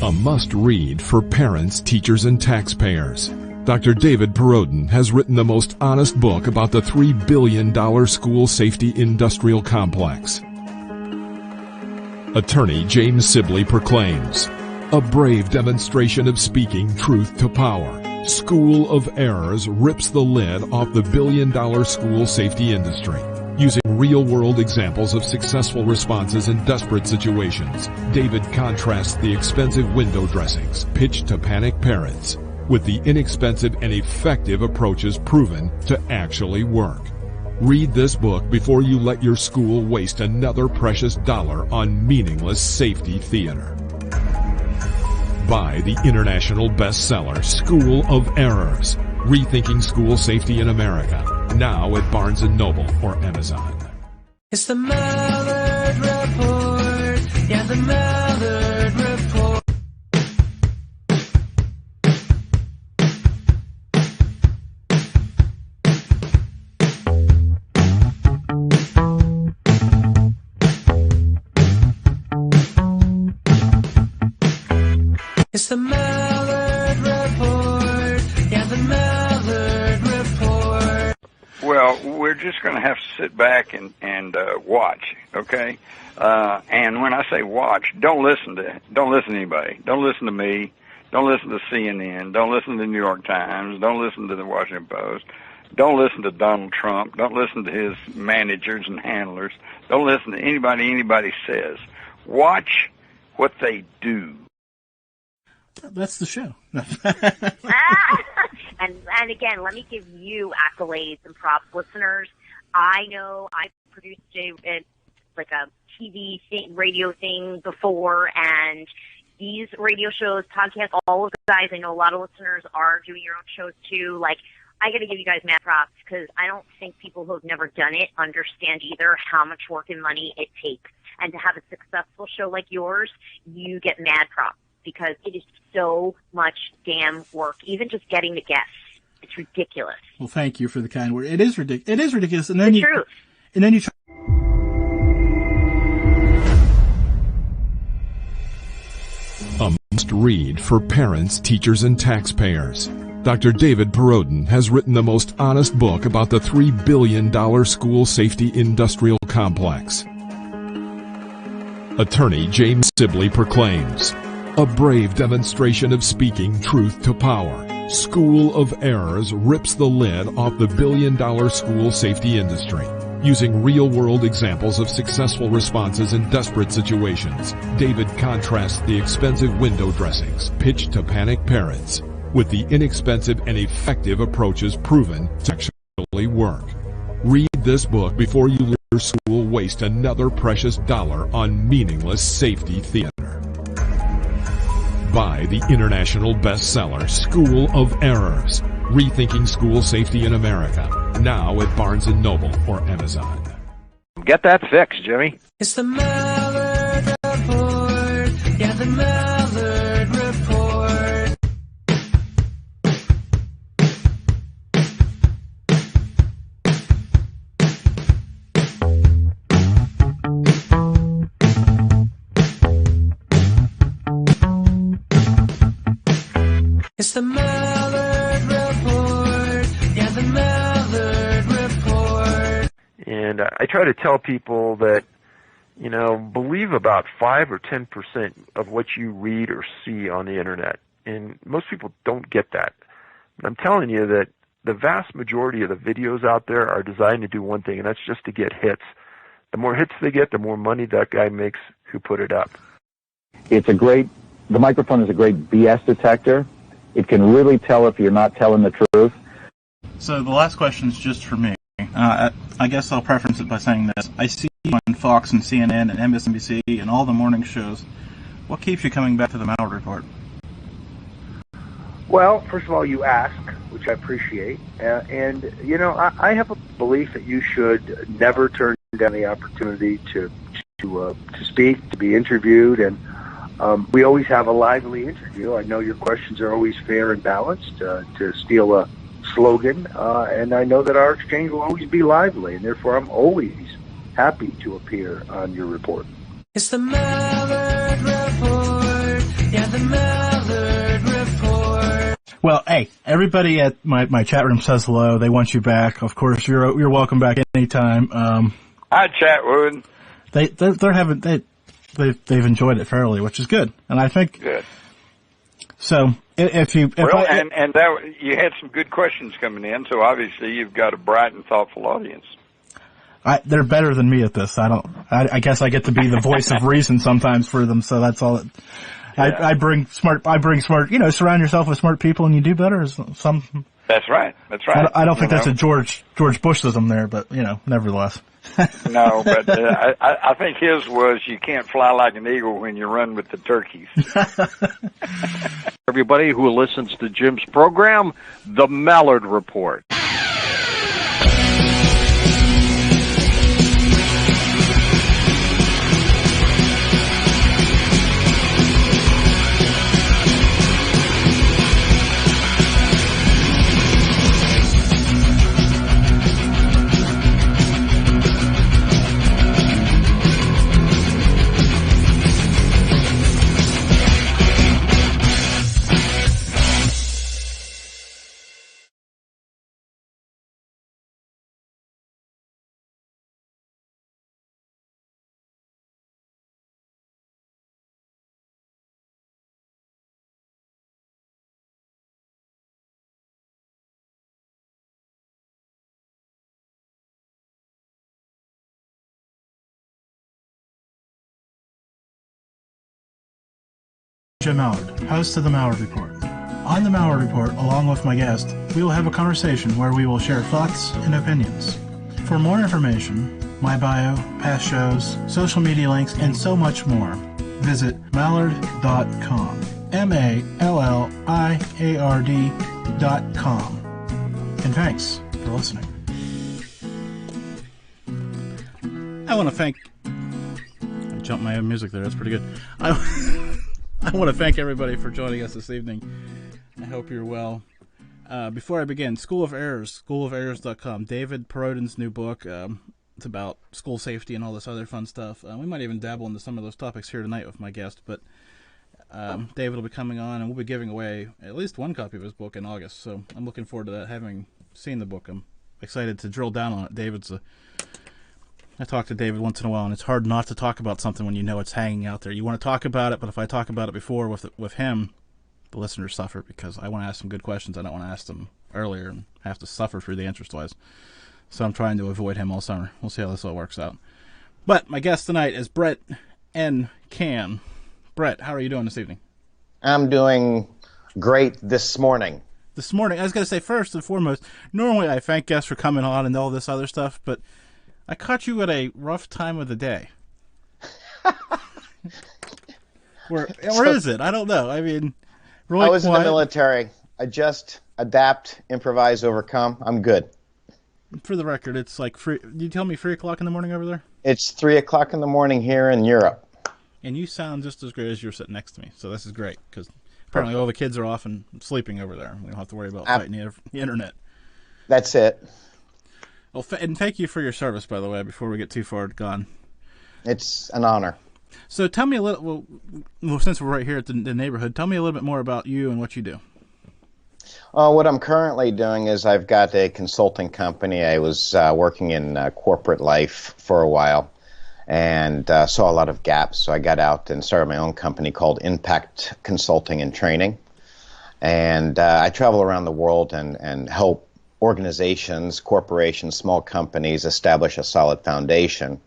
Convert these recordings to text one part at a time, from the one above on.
A must-read for parents, teachers, and taxpayers. Dr. David Perrodin has written the most honest book about the $3 billion school safety industrial complex. Attorney James Sibley proclaims, a brave demonstration of speaking truth to power. School of Errors rips the lid off the billion-dollar school safety industry. Using real-world examples of successful responses in desperate situations, David contrasts the expensive window dressings pitched to panic parents with the inexpensive and effective approaches proven to actually work. Read this book before you let your school waste another precious dollar on meaningless safety theater. Buy the international bestseller School of Errors, Rethinking School Safety in America, now at Barnes & Noble or Amazon. It's the Mallard Report. Yeah, the Mallard Report. It's the Mallard Report. Yeah, the Mallard Report. Well, we're just going to have to sit back and watch, okay? And when I say watch, don't listen to anybody. Don't listen to me. Don't listen to CNN. Don't listen to the New York Times. Don't listen to the Washington Post. Don't listen to Donald Trump. Don't listen to his managers and handlers. Don't listen to anybody says. Watch what they do. That's the show. And again, let me give you accolades and props, listeners. I know I produced a TV thing, radio thing before, and these radio shows, podcasts, all of the guys, I know a lot of listeners are doing your own shows too. Like, I got to give you guys mad props because I don't think people who have never done it understand either how much work and money it takes. And to have a successful show like yours, you get mad props because it is so much damn work, even just getting the guests. It's ridiculous. Well, thank you for the kind word. It is ridiculous. It is ridiculous. And then the truth. And then you try. A must-read for parents, teachers, and taxpayers. Dr. David Perrodin has written the most honest book about the $3 billion school safety industrial complex. Attorney James Sibley proclaims, a brave demonstration of speaking truth to power. School of Errors rips the lid off the billion-dollar school safety industry. Using real-world examples of successful responses in desperate situations, David contrasts the expensive window dressings pitched to panic parents with the inexpensive and effective approaches proven to actually work. Read this book before you let your school waste another precious dollar on meaningless safety theater. Buy the international bestseller School of Errors, Rethinking School Safety in America, now at Barnes & Noble or Amazon. Get that fixed, Jimmy. It's the Mallard Report. Yeah, the Mallard Report. It's the Mallard Report. Yeah, the Mallard Report. And I try to tell people that, you know, believe about 5 or 10% of what you read or see on the internet. And most people don't get that. But I'm telling you that the vast majority of the videos out there are designed to do one thing, and that's just to get hits. The more hits they get, the more money that guy makes who put it up. The microphone is a great BS detector. It can really tell if you're not telling the truth. So the last question is just for me. I guess I'll preference it by saying this. I see you on Fox and CNN and MSNBC and all the morning shows. What keeps you coming back to the Mallard Report? Well, first of all, you ask, which I appreciate. And you know, I have a belief that you should never turn down the opportunity to speak, to be interviewed, and we always have a lively interview. I know your questions are always fair and balanced, to steal a slogan, and I know that our exchange will always be lively, and therefore I'm always happy to appear on your report. It's the Mallard Report. Yeah, the Well, hey, everybody at my chat room says hello. They want you back. Of course, you're welcome back anytime. Hi, Chatwood. They've enjoyed it fairly, which is good. And I think Good. so. If you had some good questions coming in, so obviously you've got a bright and thoughtful audience. they're better than me at this. I guess I get to be the voice of reason sometimes for them. So that's all. I bring smart. Surround yourself with smart people, and you do better. That's right. I don't think that's a George Bushism there, but nevertheless. No, but I think his was you can't fly like an eagle when you run with the turkeys. Everybody who listens to Jim's program, The Mallard Report. Jim Mallard, host of the Mallard Report. On the Mallard Report, along with my guest, we will have a conversation where we will share thoughts and opinions. For more information, my bio, past shows, social media links, and so much more, visit mallard.com. MALLIARD.com. And thanks for listening. I want to thank... I jumped my own music there, that's pretty good. I want to thank everybody for joining us this evening. I hope you're well. Before I begin, School of Errors, schooloferrors.com. David Perodin's new book. It's about school safety and all this other fun stuff. We might even dabble into some of those topics here tonight with my guest, but David will be coming on, and we'll be giving away at least one copy of his book in August, so I'm looking forward to that. Having seen the book, I'm excited to drill down on it. I talk to David once in a while, and it's hard not to talk about something when you know it's hanging out there. You want to talk about it, but if I talk about it before with him, the listeners suffer because I want to ask some good questions. I don't want to ask them earlier and have to suffer through the answers twice. So I'm trying to avoid him all summer. We'll see how this all works out. But my guest tonight is Brent N. Cann. Brett, how are you doing this evening? I'm doing great this morning. This morning, I was going to say, first and foremost, normally I thank guests for coming on and all this other stuff, but I caught you at a rough time of the day. Or is it? I don't know. I mean, really I was quiet. in the military. I just adapt, improvise, overcome. I'm good. For the record, it's like you tell me 3 o'clock in the morning over there? It's 3 o'clock in the morning here in Europe. And you sound just as great as you're sitting next to me. So this is great, because apparently all the kids are off and sleeping over there. We don't have to worry about fighting the internet. That's it. Well, and thank you for your service, by the way, before we get too far gone. It's an honor. So tell me a little, well since we're right here at the neighborhood, tell me a little bit more about you and what you do. What I'm currently doing is I've got a consulting company. I was working in corporate life for a while and saw a lot of gaps. So I got out and started my own company called Impact Consulting and Training. And I travel around the world and help organizations, corporations, small companies establish a solid foundation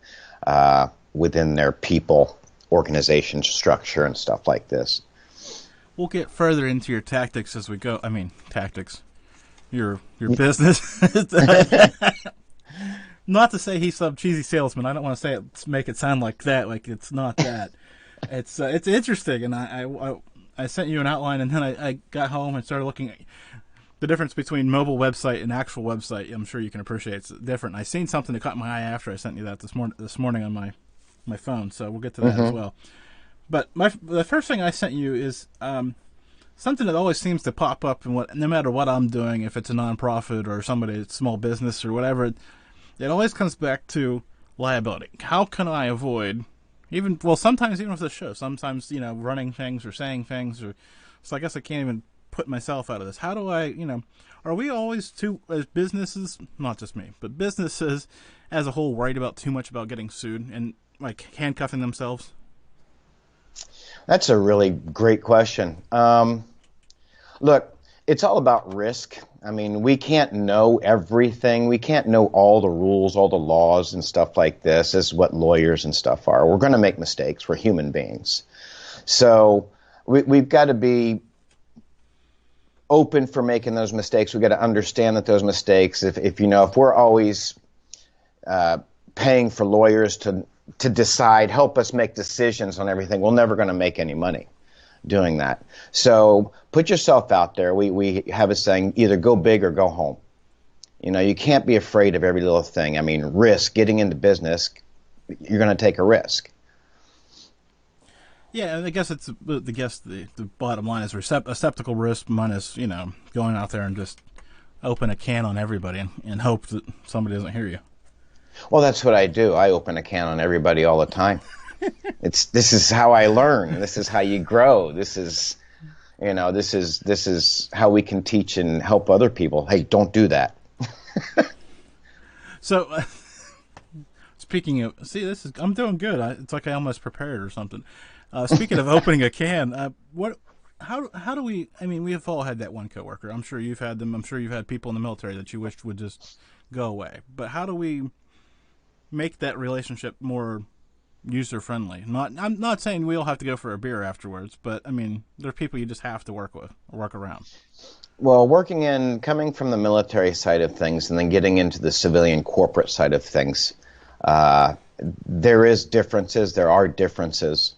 within their people, organization structure, and stuff like this. We'll get further into your tactics as we go. I mean, tactics. Your business. Not to say he's some cheesy salesman. I don't want to say it, make it sound like that. Like it's not that. It's interesting, and I sent you an outline, and then I got home and started looking at the difference between mobile website and actual website. I'm sure you can appreciate it's different. I seen something that caught my eye after I sent you that this morning on my phone, so we'll get to that as well. But the first thing I sent you is something that always seems to pop up in no matter what I'm doing, if it's a nonprofit or somebody, small business or whatever, it always comes back to liability. How can I avoid sometimes even with the show, sometimes, running things or saying things, so I guess I can't even put myself out of this. How do I, are we always as businesses, not just me, but businesses as a whole, worried about too much about getting sued and like handcuffing themselves? That's a really great question. Look, it's all about risk. I mean, we can't know everything. We can't know all the rules, all the laws and stuff like this, is what lawyers and stuff are. We're going to make mistakes. We're human beings. So we've got to be open for making those mistakes. We've got to understand that those mistakes, if we're always paying for lawyers to decide, help us make decisions on everything, we're never going to make any money doing that. So put yourself out there. We have a saying, either go big or go home. You can't be afraid of every little thing. I mean, risk, getting into business, you're going to take a risk. Yeah, and I guess the bottom line is a skeptical risk minus, going out there and just open a can on everybody and hope that somebody doesn't hear you. Well, that's what I do. I open a can on everybody all the time. This is how I learn. This is how you grow. This is how we can teach and help other people. Hey, don't do that. So, speaking of, I'm doing good. It's like I almost prepared or something. Speaking of opening a can, how do we? I mean, we have all had that one coworker. I'm sure you've had them. I'm sure you've had people in the military that you wished would just go away. But how do we make that relationship more user friendly? I'm not saying we all have to go for a beer afterwards, but I mean, there are people you just have to work with or work around. Well, coming from the military side of things and then getting into the civilian corporate side of things, there are differences.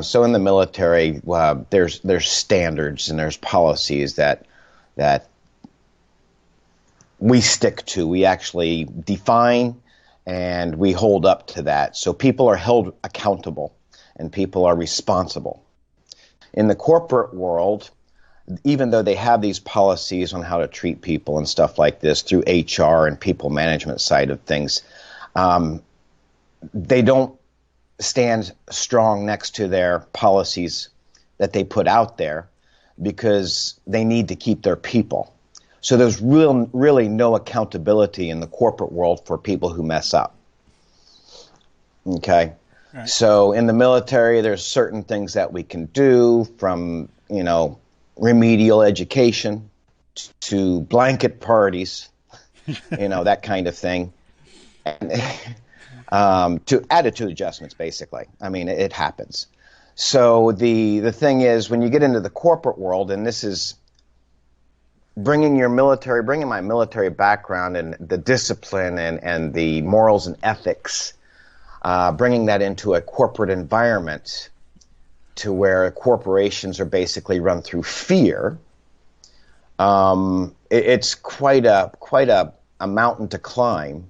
So in the military, there's standards and there's policies that we stick to. We actually define and we hold up to that. So people are held accountable and people are responsible. In the corporate world, even though they have these policies on how to treat people and stuff like this through HR and people management side of things, they don't stand strong next to their policies that they put out there because they need to keep their people. So there's really no accountability in the corporate world for people who mess up. Okay? Right. So in the military, there's certain things that we can do, from, remedial education to blanket parties, that kind of thing. To attitude adjustments, basically. I mean, it happens. So the thing is, when you get into the corporate world, and this is bringing my military background and the discipline and the morals and ethics, bringing that into a corporate environment to where corporations are basically run through fear, it's quite a mountain to climb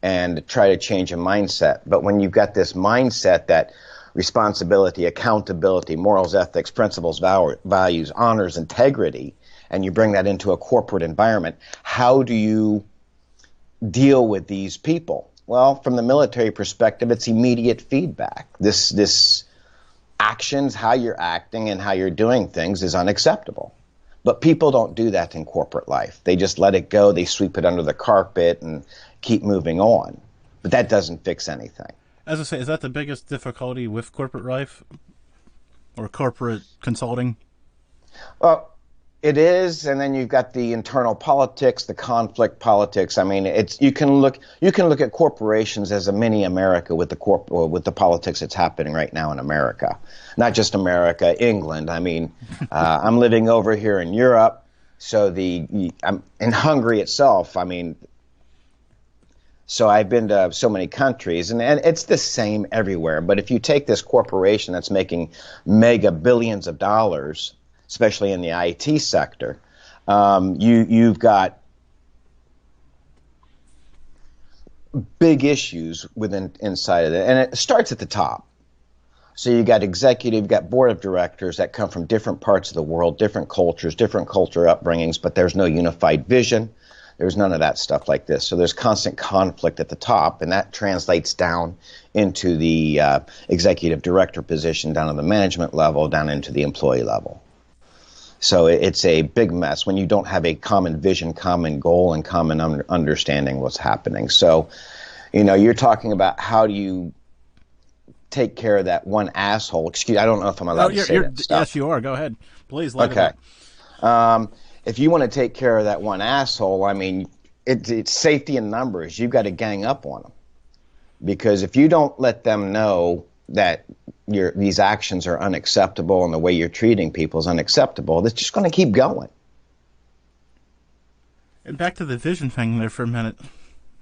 and try to change a mindset. But when you've got this mindset that responsibility, accountability, morals, ethics, principles, values, honors, integrity, and you bring that into a corporate environment, how do you deal with these people? Well, from the military perspective, it's immediate feedback. This actions, how you're acting and how you're doing things is unacceptable. But people don't do that in corporate life. They just let it go. They sweep it under the carpet and keep moving on. But that doesn't fix anything. As I say, is that the biggest difficulty with corporate life or corporate consulting? Well, it is, and then you've got the internal politics, the conflict politics. I mean, you can look at corporations as a mini America with the politics that's happening right now in America. Not just America, England. I mean, I'm living over here in Europe, so I'm in Hungary itself. I mean, so I've been to so many countries, and it's the same everywhere. But if you take this corporation that's making mega billions of dollars, especially in the IT sector, you've got big issues inside of it, and it starts at the top. So you got executive, you got board of directors that come from different parts of the world, different cultures, different culture upbringings, but there's no unified vision. There's none of that stuff like this. So there's constant conflict at the top, and that translates down into the executive director position, down to the management level, down into the employee level. So it's a big mess when you don't have a common vision, common goal, and common understanding what's happening. So, you're talking about how do you take care of that one asshole. Excuse, I don't know if I'm allowed to say that stuff. Yes, you are. Go ahead. Please, let okay. it up. If you want to take care of that one asshole, I mean, it's safety in numbers. You've got to gang up on them. Because if you don't let them know that these actions are unacceptable and the way you're treating people is unacceptable, it's just going to keep going. And back to the vision thing there for a minute.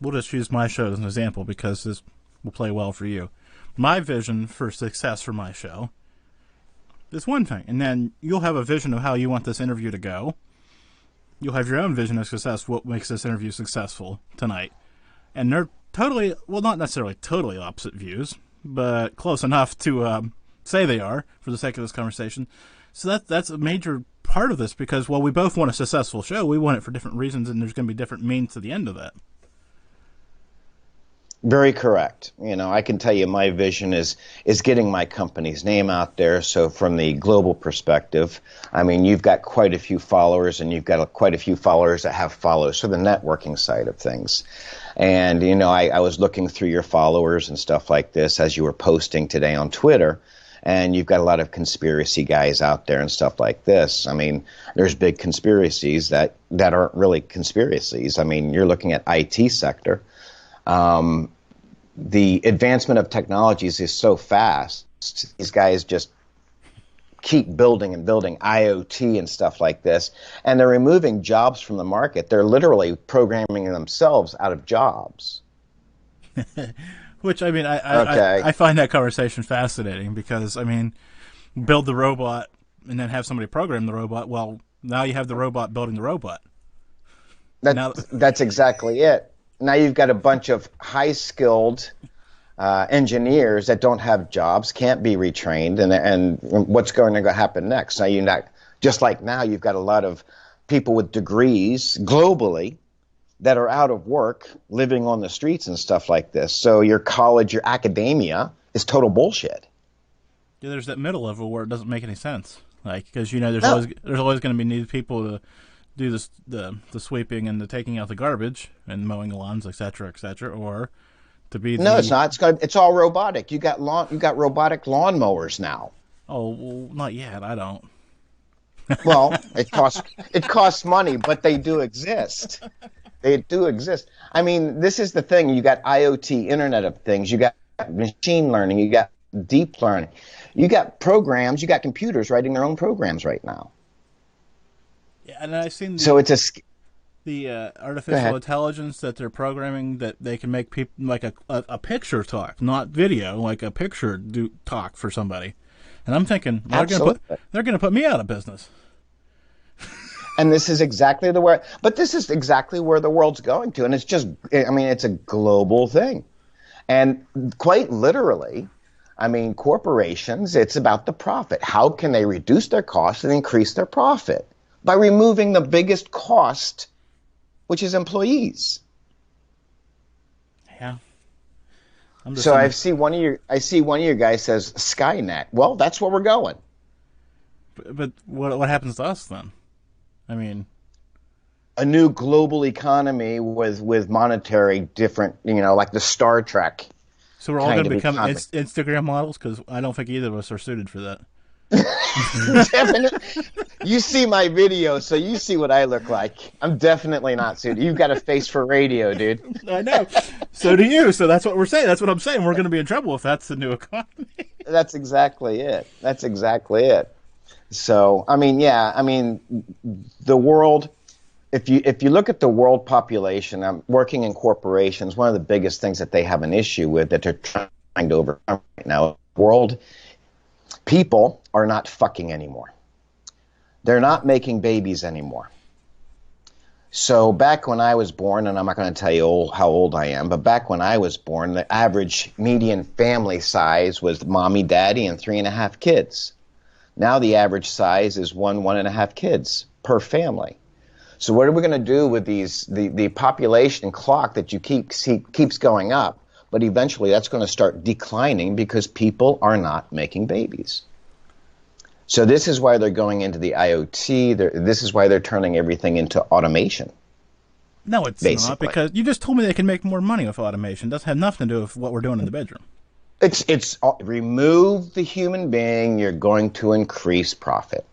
We'll just use my show as an example because this will play well for you. My vision for success for my show is one thing, and then you'll have a vision of how you want this interview to go. You'll have your own vision of success, what makes this interview successful tonight. And they're totally, well, not necessarily totally opposite views, but close enough to say they are for the sake of this conversation. So that's a major part of this because, well, we both want a successful show. We want it for different reasons, and there's going to be different means to the end of that. Very correct. I can tell you my vision is getting my company's name out there. So from the global perspective, I mean, you've got quite a few followers and you've got quite a few followers that have followers. So the networking side of things. And, I was looking through your followers and stuff like this as you were posting today on Twitter. And you've got a lot of conspiracy guys out there and stuff like this. I mean, there's big conspiracies that aren't really conspiracies. I mean, you're looking at IT sector. The advancement of technologies is so fast. These guys just keep building and building IoT and stuff like this, and they're removing jobs from the market. They're literally programming themselves out of jobs. Which, I mean, I find that conversation fascinating because, I mean, build the robot and then have somebody program the robot. Well, now you have the robot building the robot. That's exactly it. Now you've got a bunch of high-skilled engineers that don't have jobs, can't be retrained, and what's going to happen next? Now now you've got a lot of people with degrees globally that are out of work, living on the streets and stuff like this. So your college, your academia is total bullshit. Yeah, there's that middle level where it doesn't make any sense, because there's always going to be needed people to do this, the sweeping and the taking out the garbage and mowing the lawns, etc., or to be no, it's not. It's all robotic. You got robotic lawnmowers now. Oh, well, not yet. I don't. Well, it costs money, but they do exist. They do exist. I mean, this is the thing. You got IoT, Internet of Things. You got machine learning. You got deep learning. You got programs. You got computers writing their own programs right now. Yeah, and I've seen the artificial intelligence that they're programming that they can make people like a picture talk, not video, like a picture talk for somebody. And I'm thinking they're going to put me out of business. And this is exactly this is exactly where the world's going to, and it's just, I mean, it's a global thing, and quite literally. I mean, corporations, it's about the profit. How can they reduce their costs and increase their profit? By removing the biggest cost, which is employees. Yeah. So I see one of your guys says Skynet. Well, that's where we're going. But what happens to us then? I mean, a new global economy with monetary different, like the Star Trek. So we're all going to become Instagram models because I don't think either of us are suited for that. Definitely. You see my video, so you see what I look like. I'm definitely not suited. You've got a face for radio, dude. I know. So do you. So that's what we're saying. That's what I'm saying. We're going to be in trouble if that's the new economy. That's exactly it. So, I mean, the world, if you look at the world population, I'm working in corporations, one of the biggest things that they have an issue with that they're trying to overcome right now, world people are not fucking anymore. They're not making babies anymore. So back when I was born, and I'm not going to tell you how old I am, but back when I was born, the average median family size was mommy, daddy, and 3.5 kids. Now the average size is 1.5 kids per family. So what are we going to do with the population clock that keeps going up? But eventually that's going to start declining because people are not making babies. So this is why they're going into the IoT. This is why they're turning everything into automation. No, it's basically not, because you just told me they can make more money with automation. It doesn't have nothing to do with what we're doing in the bedroom. It's remove the human being, you're going to increase profit.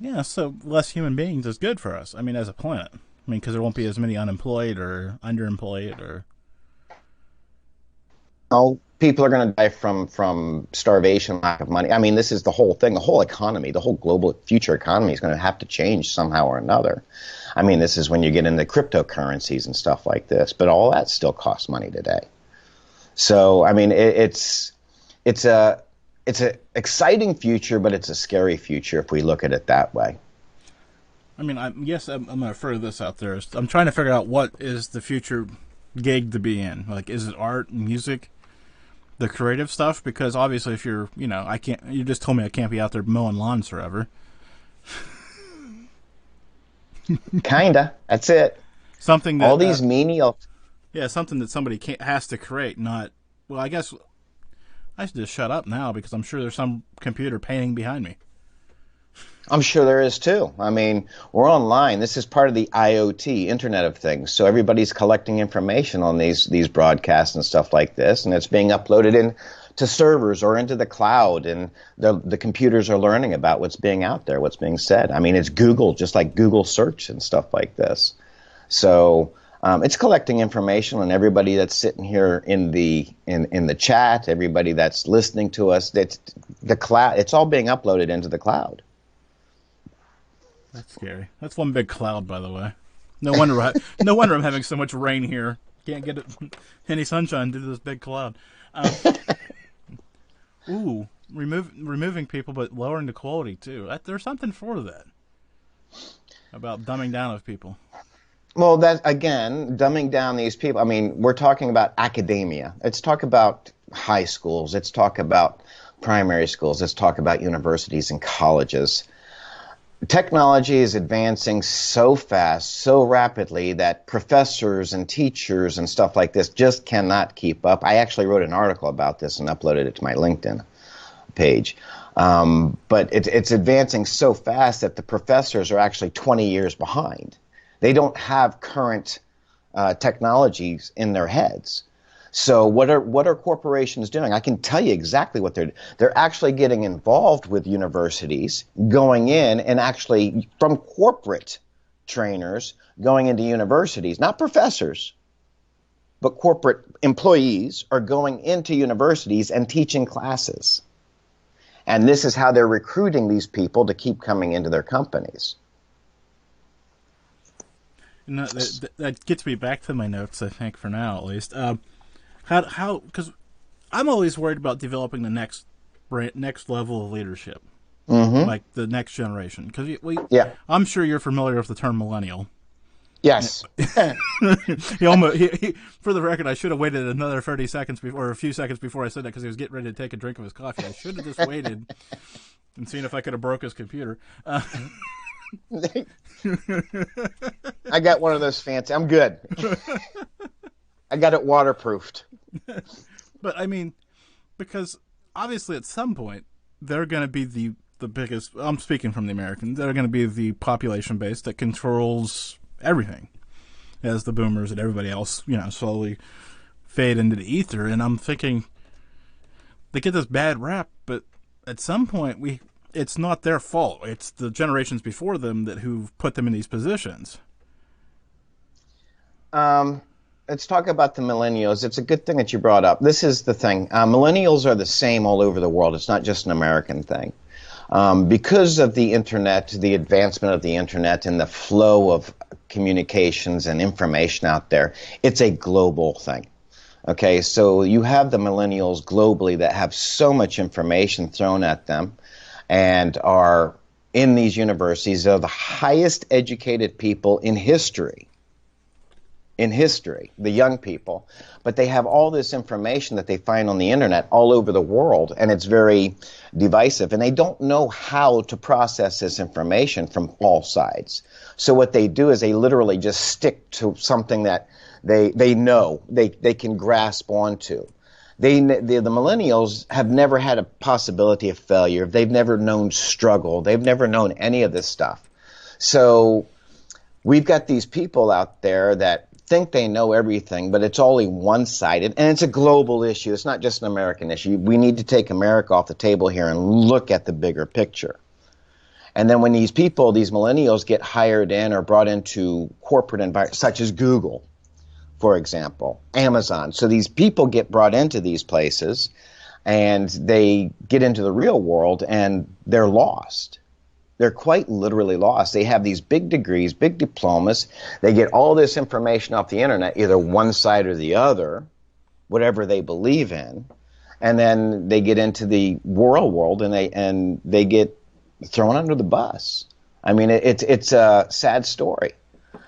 Yeah, so less human beings is good for us. I mean, as a planet. I mean, because there won't be as many unemployed or underemployed or... Oh, people are going to die from starvation, lack of money. I mean, this is the whole thing. The whole economy, the whole global future economy is going to have to change somehow or another. I mean, this is when you get into cryptocurrencies and stuff like this, but all that still costs money today. So, I mean, it's a exciting future, but it's a scary future if we look at it that way. I mean, I'm going to throw this out there. I'm trying to figure out what is the future gig to be in. Like, is it art, music, the creative stuff? Because obviously, if you're, you just told me I can't be out there mowing lawns forever. Kinda. That's it. Something that all these menial. Yeah, something that somebody has to create. Not. Well, I guess I should just shut up now because I'm sure there's some computer painting behind me. I'm sure there is too. I mean, we're online. This is part of the IoT, Internet of Things. So everybody's collecting information on these broadcasts and stuff like this, and it's being uploaded into servers or into the cloud, and the computers are learning about what's being out there, what's being said. I mean, it's Google, just like Google search and stuff like this. So it's collecting information on everybody that's sitting here in the chat, everybody that's listening to us. The cloud. It's all being uploaded into the cloud. That's scary. That's one big cloud, by the way. No wonder I'm having so much rain here. Can't get any sunshine due to this big cloud. Removing people, but lowering the quality too. There's something for that about dumbing down of people. Well, that again, dumbing down these people. I mean, we're talking about academia. Let's talk about high schools. Let's talk about primary schools. Let's talk about universities and colleges. Technology is advancing so fast, so rapidly that professors and teachers and stuff like this just cannot keep up. I actually wrote an article about this and uploaded it to my LinkedIn page. But it's advancing so fast that the professors are actually 20 years behind. They don't have current technologies in their heads. So what are corporations doing? I can tell you exactly what they're actually getting involved with universities, going in and actually from corporate trainers going into universities, not professors, but corporate employees are going into universities and teaching classes. And this is how they're recruiting these people to keep coming into their companies. That gets me back to my notes, I think, for now at least. How? Because I'm always worried about developing the next level of leadership, like the next generation. Because I'm sure you're familiar with the term millennial. Yes. For the record, I should have waited another 30 seconds or a few seconds before I said that because he was getting ready to take a drink of his coffee. I should have just waited and seen if I could have broke his computer. I got one of those fancy. I'm good. I got it waterproofed. But I mean, because obviously at some point they're going to be the biggest. I'm speaking from the Americans. They're going to be the population base that controls everything, as the boomers and everybody else, slowly fade into the ether. And I'm thinking they get this bad rap, but at some point it's not their fault. It's the generations before them who've put them in these positions. Let's talk about the millennials. It's a good thing that you brought up. This is the thing. Millennials are the same all over the world. It's not just an American thing. Because of the internet, the advancement of the internet and the flow of communications and information out there, it's a global thing. Okay, so you have the millennials globally that have so much information thrown at them and are in these universities. They're the highest educated people in history. The young people, but they have all this information that they find on the internet all over the world, and it's very divisive, and they don't know how to process this information from all sides. So what they do is they literally just stick to something that they know, they can grasp onto. The millennials have never had a possibility of failure. They've never known struggle. They've never known any of this stuff. So we've got these people out there that think they know everything, but it's only one-sided, and it's a global issue. It's not just an American issue. We need to take America off the table here and look at the bigger picture. And then when these people, these millennials, get hired in or brought into corporate environments, such as Google, for example, Amazon. So these people get brought into these places, and they get into the real world, and they're lost. They're quite literally lost. They have these big degrees, big diplomas. They get all this information off the internet, either one side or the other, whatever they believe in, and then they get into the real world, and they get thrown under the bus. I mean, it's a sad story.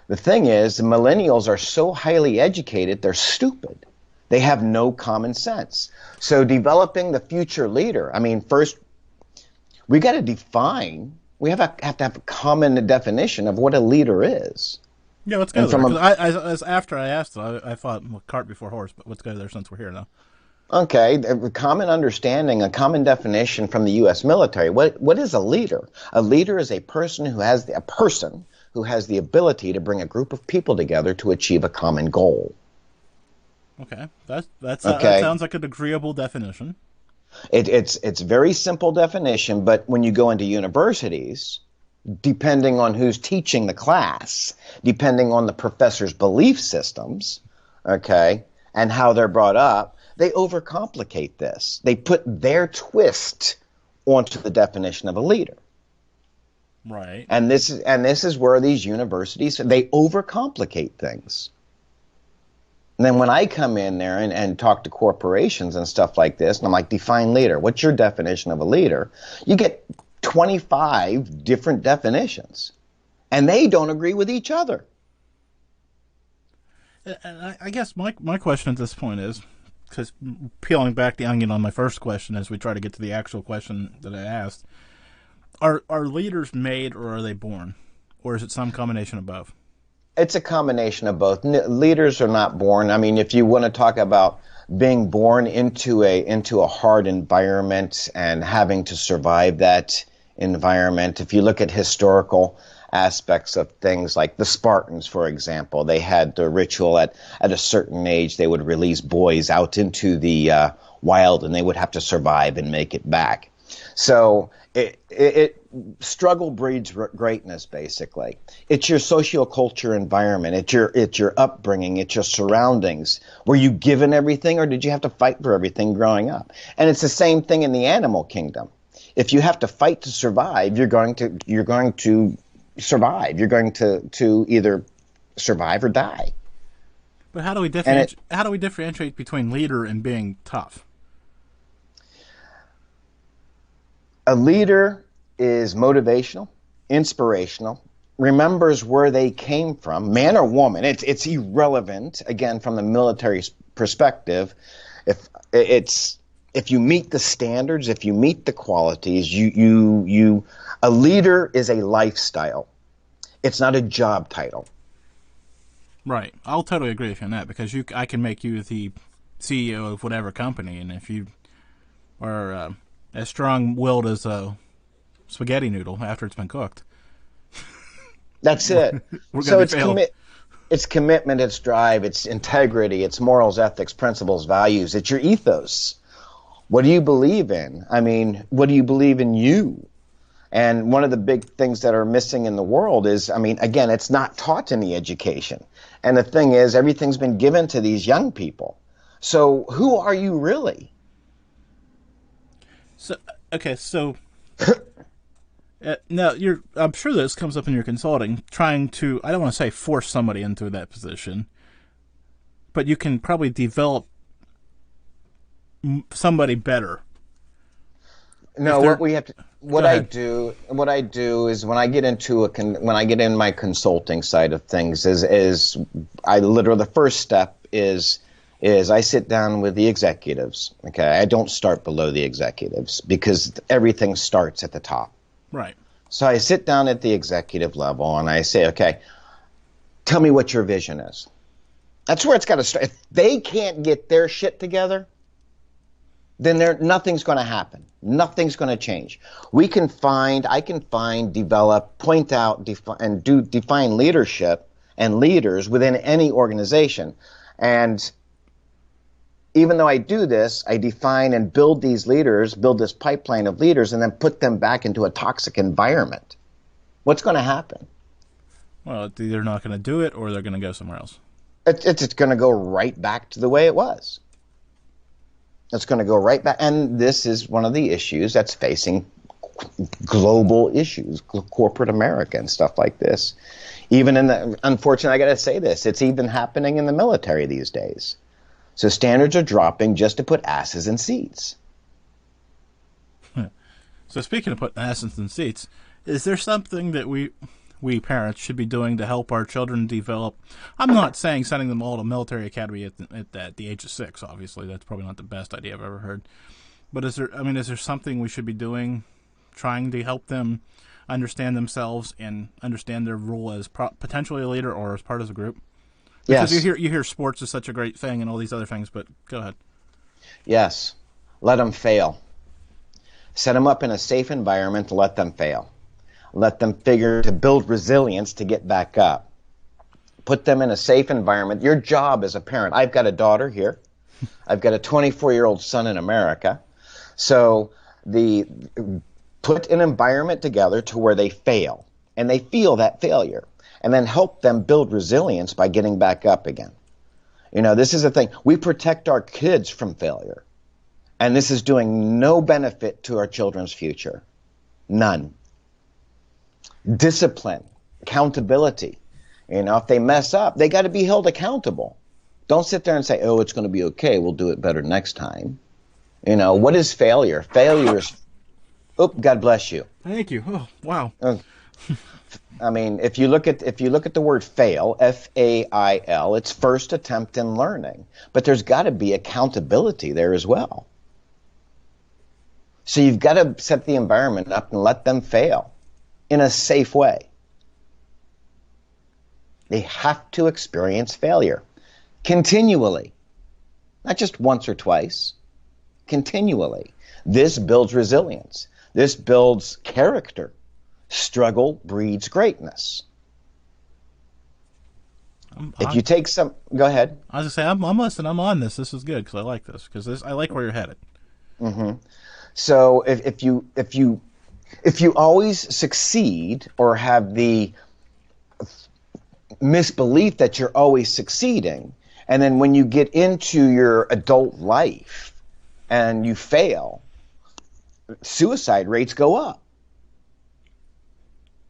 The thing is, the millennials are so highly educated, they're stupid. They have no common sense. So developing the future leader, I mean, first, we got to define, we have to have a common definition of what a leader is. Yeah, let's go there. After I asked it, I thought, well, cart before horse, but let's go there since we're here now. Okay, a common understanding, a common definition from the U.S. military. What is a leader? A leader is a person who has the ability to bring a group of people together to achieve a common goal. Okay, that sounds like an agreeable definition. It's a very simple definition, but when you go into universities, depending on who's teaching the class, depending on the professor's belief systems, okay, and how they're brought up, they overcomplicate this. They put their twist onto the definition of a leader. Right. And this is where these universities, they overcomplicate things. And then when I come in there and talk to corporations and stuff like this, and I'm like, define leader. What's your definition of a leader? You get 25 different definitions. And they don't agree with each other. And I guess my question at this point is, because peeling back the onion on my first question as we try to get to the actual question that I asked, are leaders made or are they born? Or is it some combination of both? It's a combination of both. Leaders are not born. I mean, if you want to talk about being born into a hard environment and having to survive that environment, if you look at historical aspects of things like the Spartans, for example, they had the ritual at a certain age. They would release boys out into the wild, and they would have to survive and make it back. So struggle breeds greatness, basically. It's your socioculture environment. It's your upbringing. It's your surroundings. Were you given everything, or did you have to fight for everything growing up? And it's the same thing in the animal kingdom. If you have to fight to survive, you're going to survive. You're going to either survive or die. But how do we differentiate between leader and being tough? A leader is motivational, inspirational, remembers where they came from, man or woman. It's irrelevant, again, from the military perspective. If you meet the standards, if you meet the qualities, a leader is a lifestyle. It's not a job title. Right. I'll totally agree with you on that, because I can make you the CEO of whatever company, and if you are as strong-willed as a spaghetti noodle after it's been cooked. That's it. So it's commitment, it's drive, it's integrity, it's morals, ethics, principles, values. It's your ethos. What do you believe in? I mean, what do you believe in you? And one of the big things that are missing in the world is, I mean, again, it's not taught in the education. And the thing is, everything's been given to these young people. So who are you really? So now I'm sure this comes up in your consulting, trying to, I don't want to say force somebody into that position, but you can probably develop somebody better. No, what I do is when I get in my consulting side of things is I literally, the first step is I sit down with the executives. Okay, I don't start below the executives because everything starts at the top. Right. So I sit down at the executive level and I say, okay, tell me what your vision is. That's where it's got to start. If they can't get their shit together, then nothing's going to happen. Nothing's going to change. I can find, develop, point out, define leadership and leaders within any organization. And even though I do this, I define and build these leaders, build this pipeline of leaders, and then put them back into a toxic environment. What's going to happen? Well, it's either not going to do it or they're going to go somewhere else. It's going to go right back to the way it was. It's going to go right back. And this is one of the issues that's facing global issues, corporate America and stuff like this. Unfortunately, I got to say this, it's even happening in the military these days. So standards are dropping just to put asses in seats. So speaking of putting asses in seats, is there something that we parents should be doing to help our children develop? I'm not saying sending them all to military academy at the age of 6. Obviously, that's probably not the best idea I've ever heard. But is there something we should be doing, trying to help them understand themselves and understand their role as potentially a leader or as part of a group? Because yes. you hear sports is such a great thing and all these other things, but go ahead. Yes. Let them fail. Set them up in a safe environment to let them fail. Let them to build resilience to get back up. Put them in a safe environment. Your job as a parent, I've got a daughter here. I've got a 24-year-old son in America. So put an environment together to where they fail, and they feel that failure, and then help them build resilience by getting back up again. This is the thing. We protect our kids from failure, and this is doing no benefit to our children's future. None. Discipline, accountability. If they mess up, they got to be held accountable. Don't sit there and say, oh, it's going to be okay, we'll do it better next time. What is failure? Failure is, God bless you. Thank you. Oh, wow. If you look at the word fail, F-A-I-L, it's first attempt in learning. But there's got to be accountability there as well. So you've got to set the environment up and let them fail in a safe way. They have to experience failure continually, not just once or twice, continually. This builds resilience. This builds character. Struggle breeds greatness. If you take some, go ahead. I was gonna say I'm listening. I'm on this. This is good because I like this I like where you're headed. Mm-hmm. So if you always succeed or have the misbelief that you're always succeeding, and then when you get into your adult life and you fail, suicide rates go up.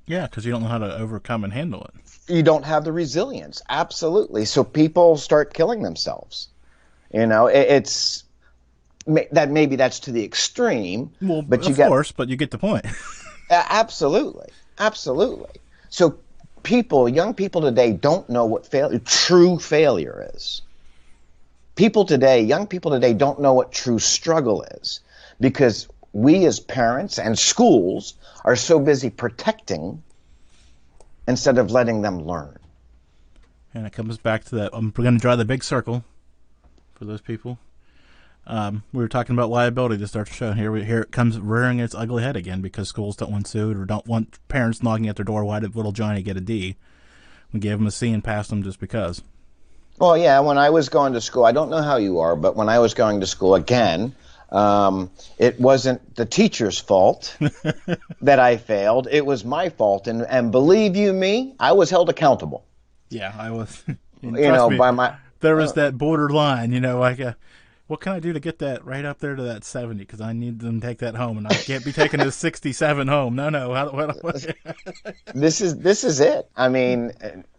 Yeah, because you don't know how to overcome and handle it. You don't have the resilience. Absolutely. So people start killing themselves. It's that maybe that's to the extreme. Well, but of course, but you get the point. Absolutely. So young people today don't know what true failure is. Young people today don't know what true struggle is, because we as parents and schools are so busy protecting instead of letting them learn. And it comes back to that. We're going to draw the big circle for those people. We were talking about liability to start the show. Here it comes rearing its ugly head again, because schools don't want sued or don't want parents knocking at their door. Why did little Johnny get a D? We gave him a C and passed him just because. Well, yeah, when I was going to school, I don't know how you are, but when I was going to school, again, it wasn't the teacher's fault that I failed. It was my fault. And believe you me, I was held accountable. Yeah, I was. By my... There was that borderline, what can I do to get that right up there to that 70? Because I need them to take that home, and I can't be taking this 67 home. No. This is it.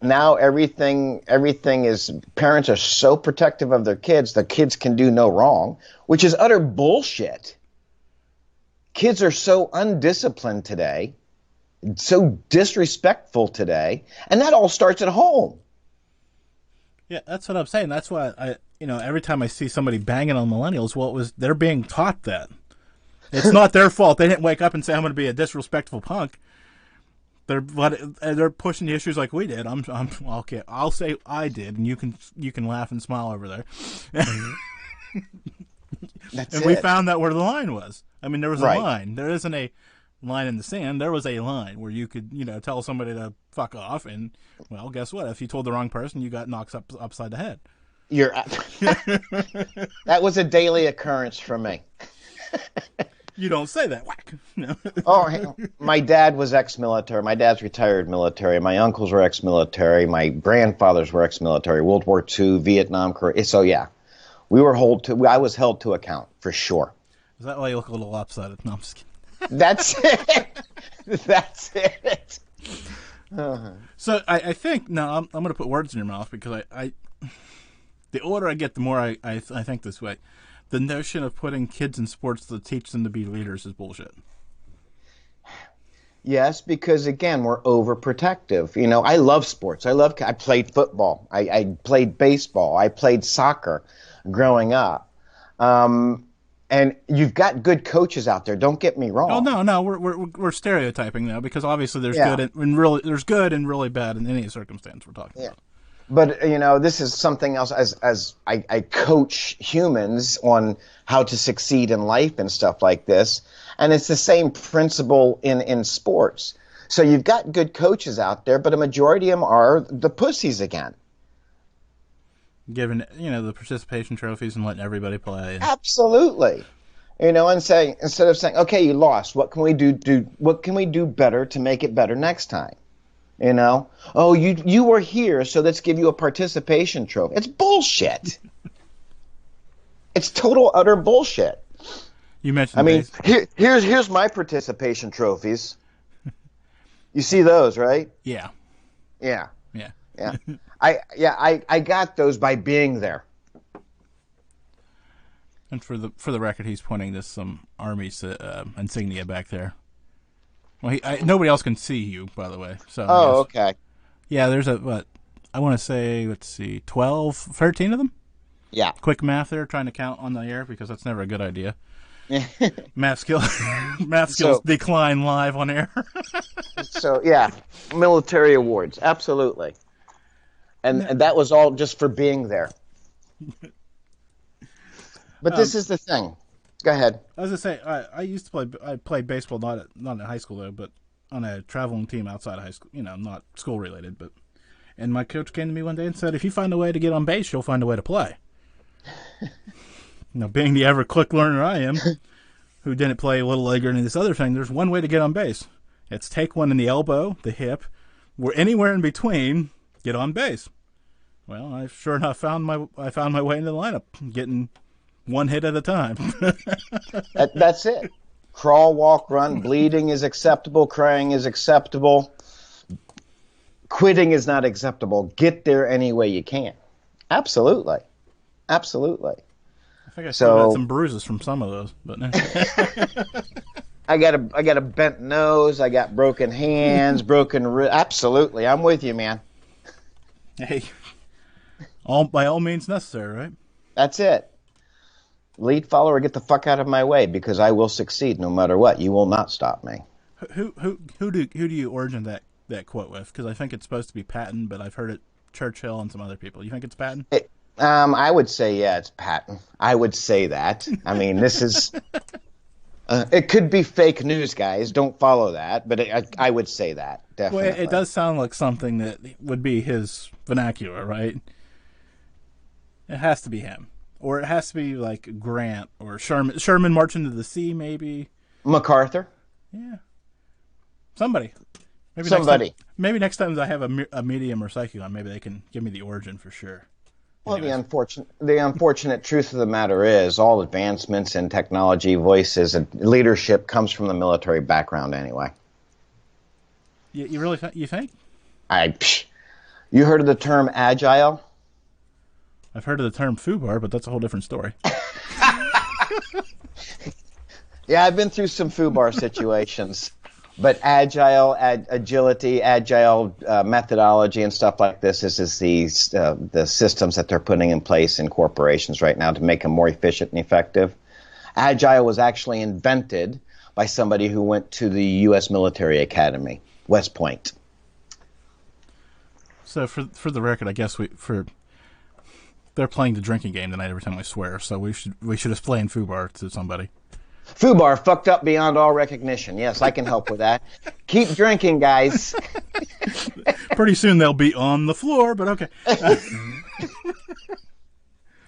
Now everything is, parents are so protective of their kids, the kids can do no wrong, which is utter bullshit. Kids are so undisciplined today, so disrespectful today, and that all starts at home. Yeah, that's what I'm saying. That's why every time I see somebody banging on millennials, they're being taught that. It's not their fault. They didn't wake up and say, I'm going to be a disrespectful punk. They're pushing the issues like we did. I'm okay. I'll say I did, and you can laugh and smile over there. and it. we found out where the line was. I mean, there was a Right. line. There isn't a line in the sand. There was a line where you could, tell somebody to fuck off, and well, guess what? If you told the wrong person, you got knocked upside the head. That was a daily occurrence for me. You don't say that. Whack. No. Oh, my dad was ex-military. My dad's retired military. My uncles were ex-military. My grandfathers were ex-military. World War II, Vietnam, Korea. So yeah, I was held to account for sure. Is that why you look a little lopsided? No, I'm just kidding. That's it. That's it. So I think I'm going to put words in your mouth because I the older I get, the more I think this way. The notion of putting kids in sports to teach them to be leaders is bullshit. Yes, because again, we're overprotective. I love sports. I played football. I played baseball. I played soccer growing up. And you've got good coaches out there. Don't get me wrong. Oh no, we're stereotyping now because obviously there's Yeah. good and really bad in any circumstance we're talking about. But this is something else. As I coach humans on how to succeed in life and stuff like this, and it's the same principle in sports. So you've got good coaches out there, but a majority of them are the pussies again. Giving the participation trophies and letting everybody play. Absolutely. And saying, instead of saying, okay, you lost, what can we what can we do better to make it better next time? Oh, you were here, so let's give you a participation trophy. It's bullshit. It's total utter bullshit. You mentioned. I mean, here's my participation trophies. You see those, right? Yeah. Yeah. Yeah. I got those by being there. And for the record, he's pointing to some Army insignia back there. Well, nobody else can see you, by the way. So. Oh, okay. Yeah, there's I want to say, let's see, 12, 13 of them? Yeah. Quick math there, trying to count on the air, because that's never a good idea. Math skills decline live on air. So, yeah, military awards, absolutely. And that was all just for being there. But this is the thing. Go ahead. I was going to say, I used to play. I played baseball, not in high school though, but on a traveling team outside of high school. Not school related. And my coach came to me one day and said, "If you find a way to get on base, you'll find a way to play." Being the ever quick learner I am, who didn't play Little League or any of this other thing, there's one way to get on base. It's take one in the elbow, the hip, or anywhere in between. Get on base. Well, I sure enough found my way into the lineup, getting one hit at a time. That's it. Crawl, walk, run. Bleeding is acceptable. Crying is acceptable. Quitting is not acceptable. Get there any way you can. Absolutely. Absolutely. I think I still got some bruises from some of those, but no. I got a bent nose. I got broken hands, broken wrist. Absolutely, I'm with you, man. Hey, by all means necessary, right? That's it. Lead follower, get the fuck out of my way because I will succeed no matter what. You will not stop me. Who do you origin that quote with? Because I think it's supposed to be Patton, but I've heard it Churchill and some other people. You think it's Patton? I would say, yeah, it's Patton. I would say that. I mean, this is... it could be fake news, guys. Don't follow that. But I would say that, definitely. Well, it does sound like something that would be his vernacular, right? It has to be him. Or it has to be like Grant or Sherman. Sherman marching to the sea, maybe. MacArthur? Yeah. Somebody. Somebody. Maybe next time I have a medium or psychic on, maybe they can give me the origin for sure. Well, the unfortunate truth of the matter is all advancements in technology, voices, and leadership comes from the military background anyway. You really you think? You heard of the term agile? I've heard of the term foobar, but that's a whole different story. Yeah, I've been through some foobar situations. But agile, agility, agile methodology and stuff like this is the systems that they're putting in place in corporations right now to make them more efficient and effective. Agile was actually invented by somebody who went to the U.S. Military Academy, West Point. So for the record, I guess for they're playing the drinking game tonight every time I swear. So we should explain FUBAR to somebody. FUBAR, fucked up beyond all recognition. Yes, I can help with that. Keep drinking, guys. Pretty soon they'll be on the floor, but okay.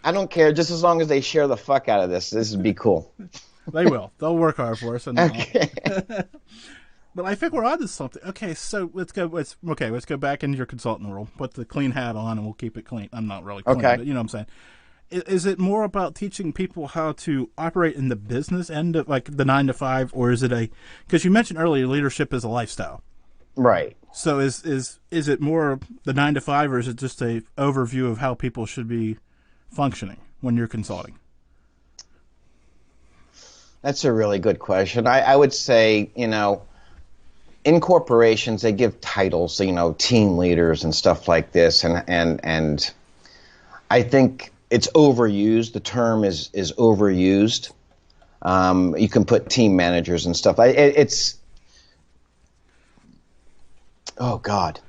I don't care, just as long as they share the fuck out of this. This would be cool. They will. They'll work hard for us. And Okay. But I think we're on to something. Okay, so let's go back into your consultant world. Put the clean hat on, and we'll keep it clean. I'm not really clean, Okay. but you know what I'm saying. Is it more about teaching people how to operate in the business end of like the 9 to 5, or is it because you mentioned earlier leadership is a lifestyle, Right. so is it more the 9 to 5, or is it just a overview of how people should be functioning when you're consulting? That's a really good question. I would say, in corporations, they give titles, team leaders and stuff like this, and I think it's overused. The term is overused. You can put team managers and stuff. Oh God.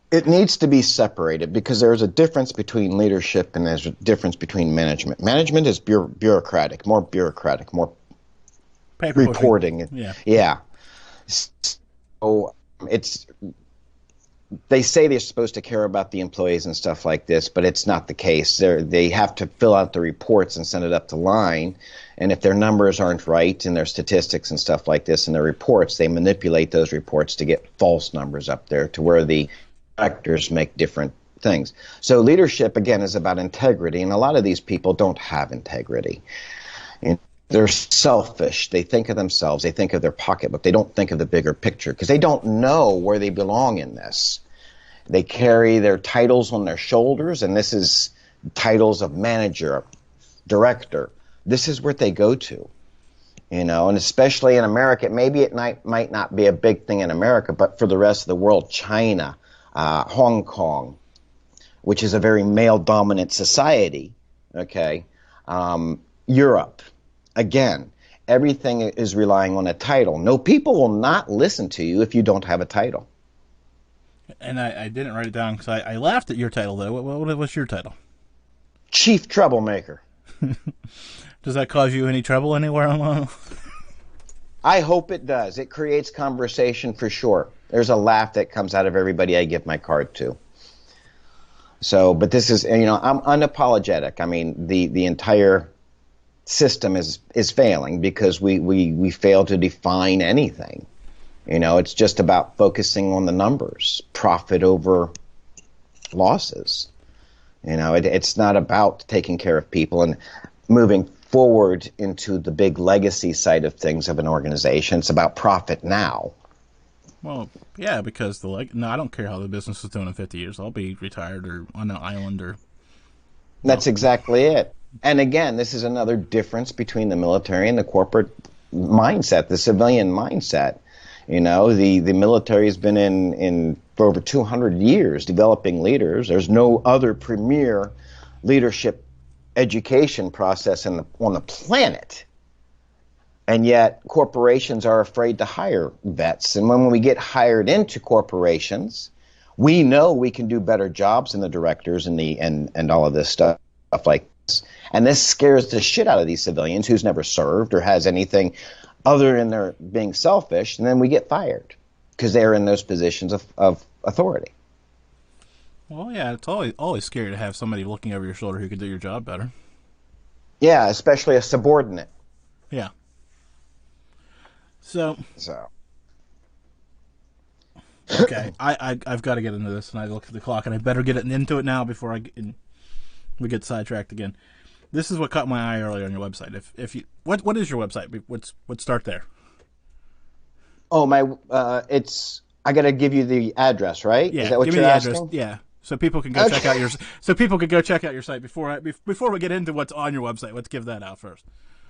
It needs to be separated because there's a difference between leadership and there's a difference between management. Management is bureaucratic, more Paper reporting. Yeah. Yeah. So they say they're supposed to care about the employees and stuff like this, but it's not the case. They have to fill out the reports and send it up the line. And if their numbers aren't right and their statistics and stuff like this in their reports, they manipulate those reports to get false numbers up there to where the directors make different things. So leadership, again, is about integrity, and a lot of these people don't have integrity. And they're selfish. They think of themselves. They think of their pocketbook. They don't think of the bigger picture because they don't know where they belong in this. They carry their titles on their shoulders, and this is titles of manager, director. This is what they go to. And especially in America, maybe it might not be a big thing in America, but for the rest of the world, China, Hong Kong, which is a very male-dominant society, okay, Europe, again, everything is relying on a title. No, people will not listen to you if you don't have a title. And I didn't write it down because I laughed at your title, though. What's your title? Chief Troublemaker. Does that cause you any trouble anywhere along? I hope it does. It creates conversation for sure. There's a laugh that comes out of everybody I give my card to. So, but this is, I'm unapologetic. I mean, the entire system is failing because we fail to define anything. It's just about focusing on the numbers, profit over losses. It's not about taking care of people and moving forward into the big legacy side of things of an organization. It's about profit now. Well, yeah, because I don't care how the business is doing in 50 years. I'll be retired or on an island or. That's exactly it. And again, this is another difference between the military and the corporate mindset, the civilian mindset. The military has been in for over 200 years developing leaders. There's no other premier leadership education process on the planet. And yet corporations are afraid to hire vets. And when we get hired into corporations, we know we can do better jobs than the directors and all of this stuff like this. And this scares the shit out of these civilians who's never served or has anything other than their being selfish. And then we get fired because they're in those positions of authority. Well, yeah, it's always scary to have somebody looking over your shoulder who could do your job better. Yeah, especially a subordinate. Yeah. So. Okay, I've got to get into this, and I look at the clock, and I better get into it now before we get sidetracked again. This is what caught my eye earlier on your website. What is your website? Let's start there. Oh, I got to give you the address, right? Yeah, is that what give you're me the asking? address. Yeah, so people can go check out your. So people can go check out your site before we get into what's on your website. Let's give that out first.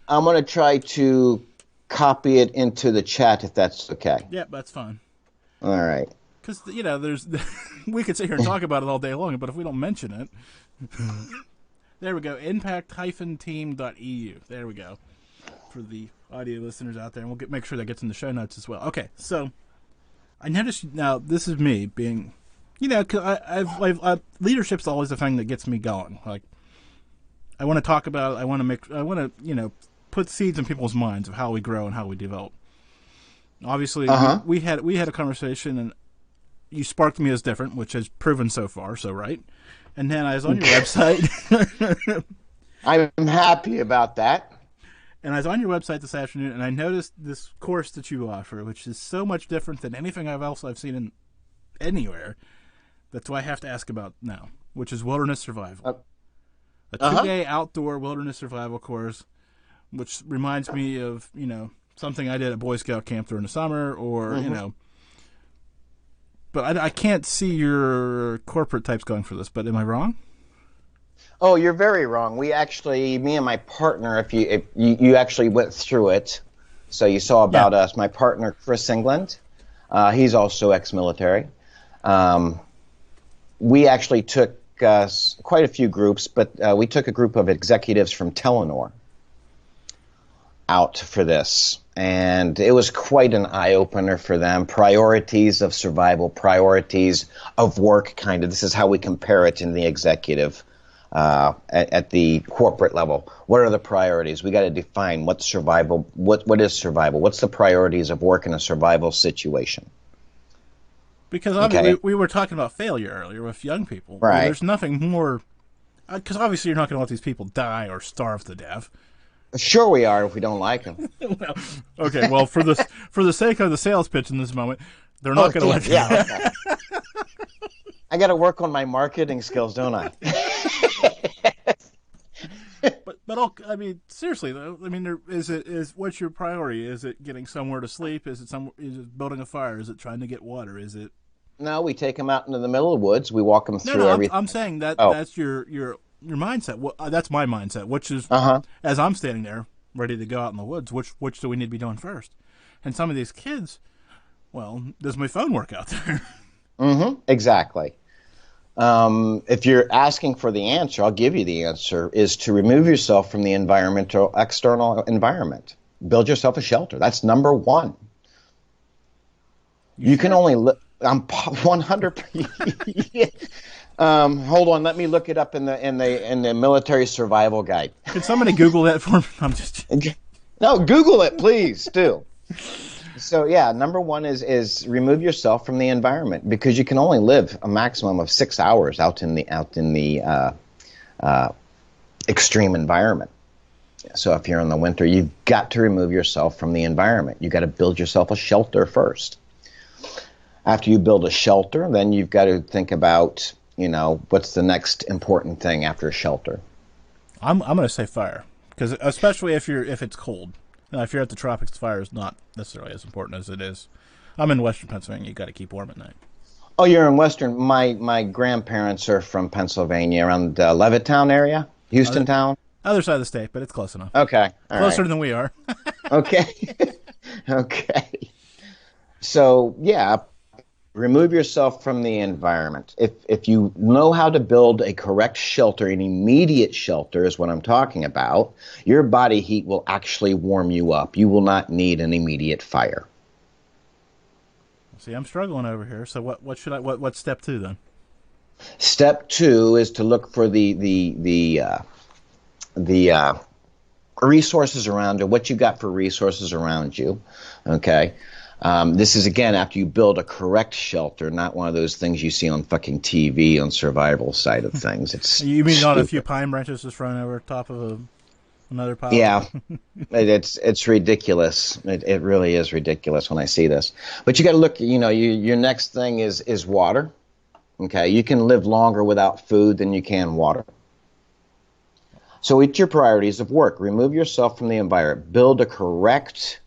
I'm going to try to copy it into the chat if that's okay. Yeah, that's fine. All right. Because there's we could sit here and talk about it all day long, but if we don't mention it, there we go. Impact-team.eu. There we go. For the audio listeners out there, and make sure that gets in the show notes as well. Okay, so I noticed now. This is me being You know, 'cause leadership's always the thing that gets me going. Like, I want to talk about it. I want to, you know, put seeds in people's minds of how we grow and how we develop. Obviously, we had a conversation, and you sparked me as different, which has proven so far, so right. And then I was on your website. I'm happy about that. And I was on your website this afternoon, and I noticed this course that you offer, which is so much different than anything else I've seen anywhere. That's why I have to ask about now, which is wilderness survival. A 2-day outdoor wilderness survival course, which reminds me of, you know, something I did at Boy Scout camp during the summer, or, you know. But I can't see your corporate types going for this, but am I wrong? Oh, you're very wrong. We actually, me and my partner, if you actually went through it, so you saw about us. My partner, Chris England, he's also ex-military. We actually took quite a few groups, but we took a group of executives from Telenor out for this. And it was quite an eye-opener for them. Priorities of survival, priorities of work, kind of. This is how we compare it in the executive at the corporate level. What are the priorities? We got to define what's survival. What is survival? What's the priorities of work in a survival situation? Because obviously we were talking about failure earlier with young people. Right. There's nothing more. Because obviously you're not going to let these people die or starve to death. Sure we are if we don't like them. Well, okay, well, for the sake of the sales pitch in this moment, they're not going to let you. Yeah, okay. I got to work on my marketing skills, don't I? But I mean, seriously though, I mean, what's your priority? Is it getting somewhere to sleep? Is it building a fire? Is it trying to get water? Is it? No, we take them out into the middle of the woods. We walk them through everything. I'm saying that's your mindset. Well, that's my mindset, which is as I'm standing there ready to go out in the woods, which do we need to be doing first? And some of these kids, well, does my phone work out there? Exactly. If you're asking for the answer, I'll give you the answer, is to remove yourself from the external environment. Build yourself a shelter. That's number one. You can only live. I'm 100%. Hold on, let me look it up in the military survival guide. Could somebody Google that for me? I'm just No, Google it, please do. So yeah, number one is remove yourself from the environment, because you can only live a maximum of 6 hours out in the extreme environment. So if you're in the winter, you've got to remove yourself from the environment. You've got to build yourself a shelter first. After you build a shelter, then you've got to think about, you know, what's the next important thing after a shelter. I'm going to say fire, because especially if it's cold. Now, if you're at the tropics, fire is not necessarily as important as it is. I'm in Western Pennsylvania. You got to keep warm at night. Oh, you're in Western. My grandparents are from Pennsylvania, around the Levittown area, Houstontown. Other side of the state, but it's close enough. Okay, closer than we are. Okay, okay. So yeah, remove yourself from the environment. If you know how to build a correct shelter, an immediate shelter is what I'm talking about, your body heat will actually warm you up. You will not need an immediate fire. See, I'm struggling over here. So what's step 2 then? Step 2 is to look for the resources around you, what you got for resources around you. Okay. This is, again, after you build a correct shelter, not one of those things you see on fucking TV on survival side of things. It's You mean stupid. not a few pine branches just thrown over top of another pile? Yeah, it's ridiculous. It really is ridiculous when I see this. But you got to look. You know, your next thing is water. Okay, you can live longer without food than you can water. So it's your priorities of work. Remove yourself from the environment. Build a correct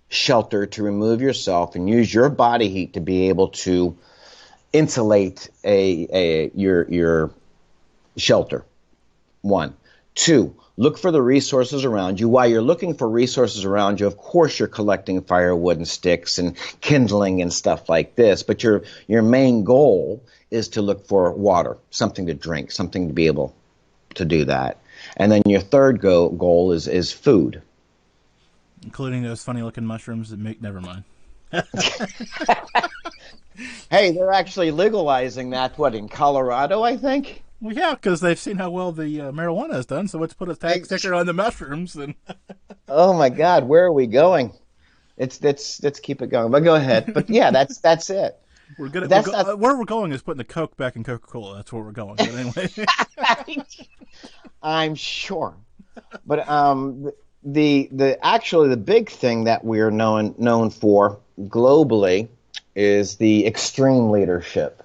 shelter to remove yourself and use your body heat to be able to insulate your shelter. 1. 2, look for the resources around you. While you're looking for resources around you, of course you're collecting firewood and sticks and kindling and stuff like this, but your main goal is to look for water, something to drink, something to be able to do that. And then your third goal is food. Including those funny-looking mushrooms that make... Never mind. Hey, they're actually legalizing that, what, in Colorado, I think? Well, yeah, because they've seen how well the marijuana has done, so let's put a tag sticker on the mushrooms. And Oh my God, where are we going? Let's keep it going. But go ahead. But yeah, that's it. we're gonna That's not where we're going is putting the Coke back in Coca-Cola. That's where we're going. But anyway, I'm sure. But the actually the big thing that we're known for globally is the extreme leadership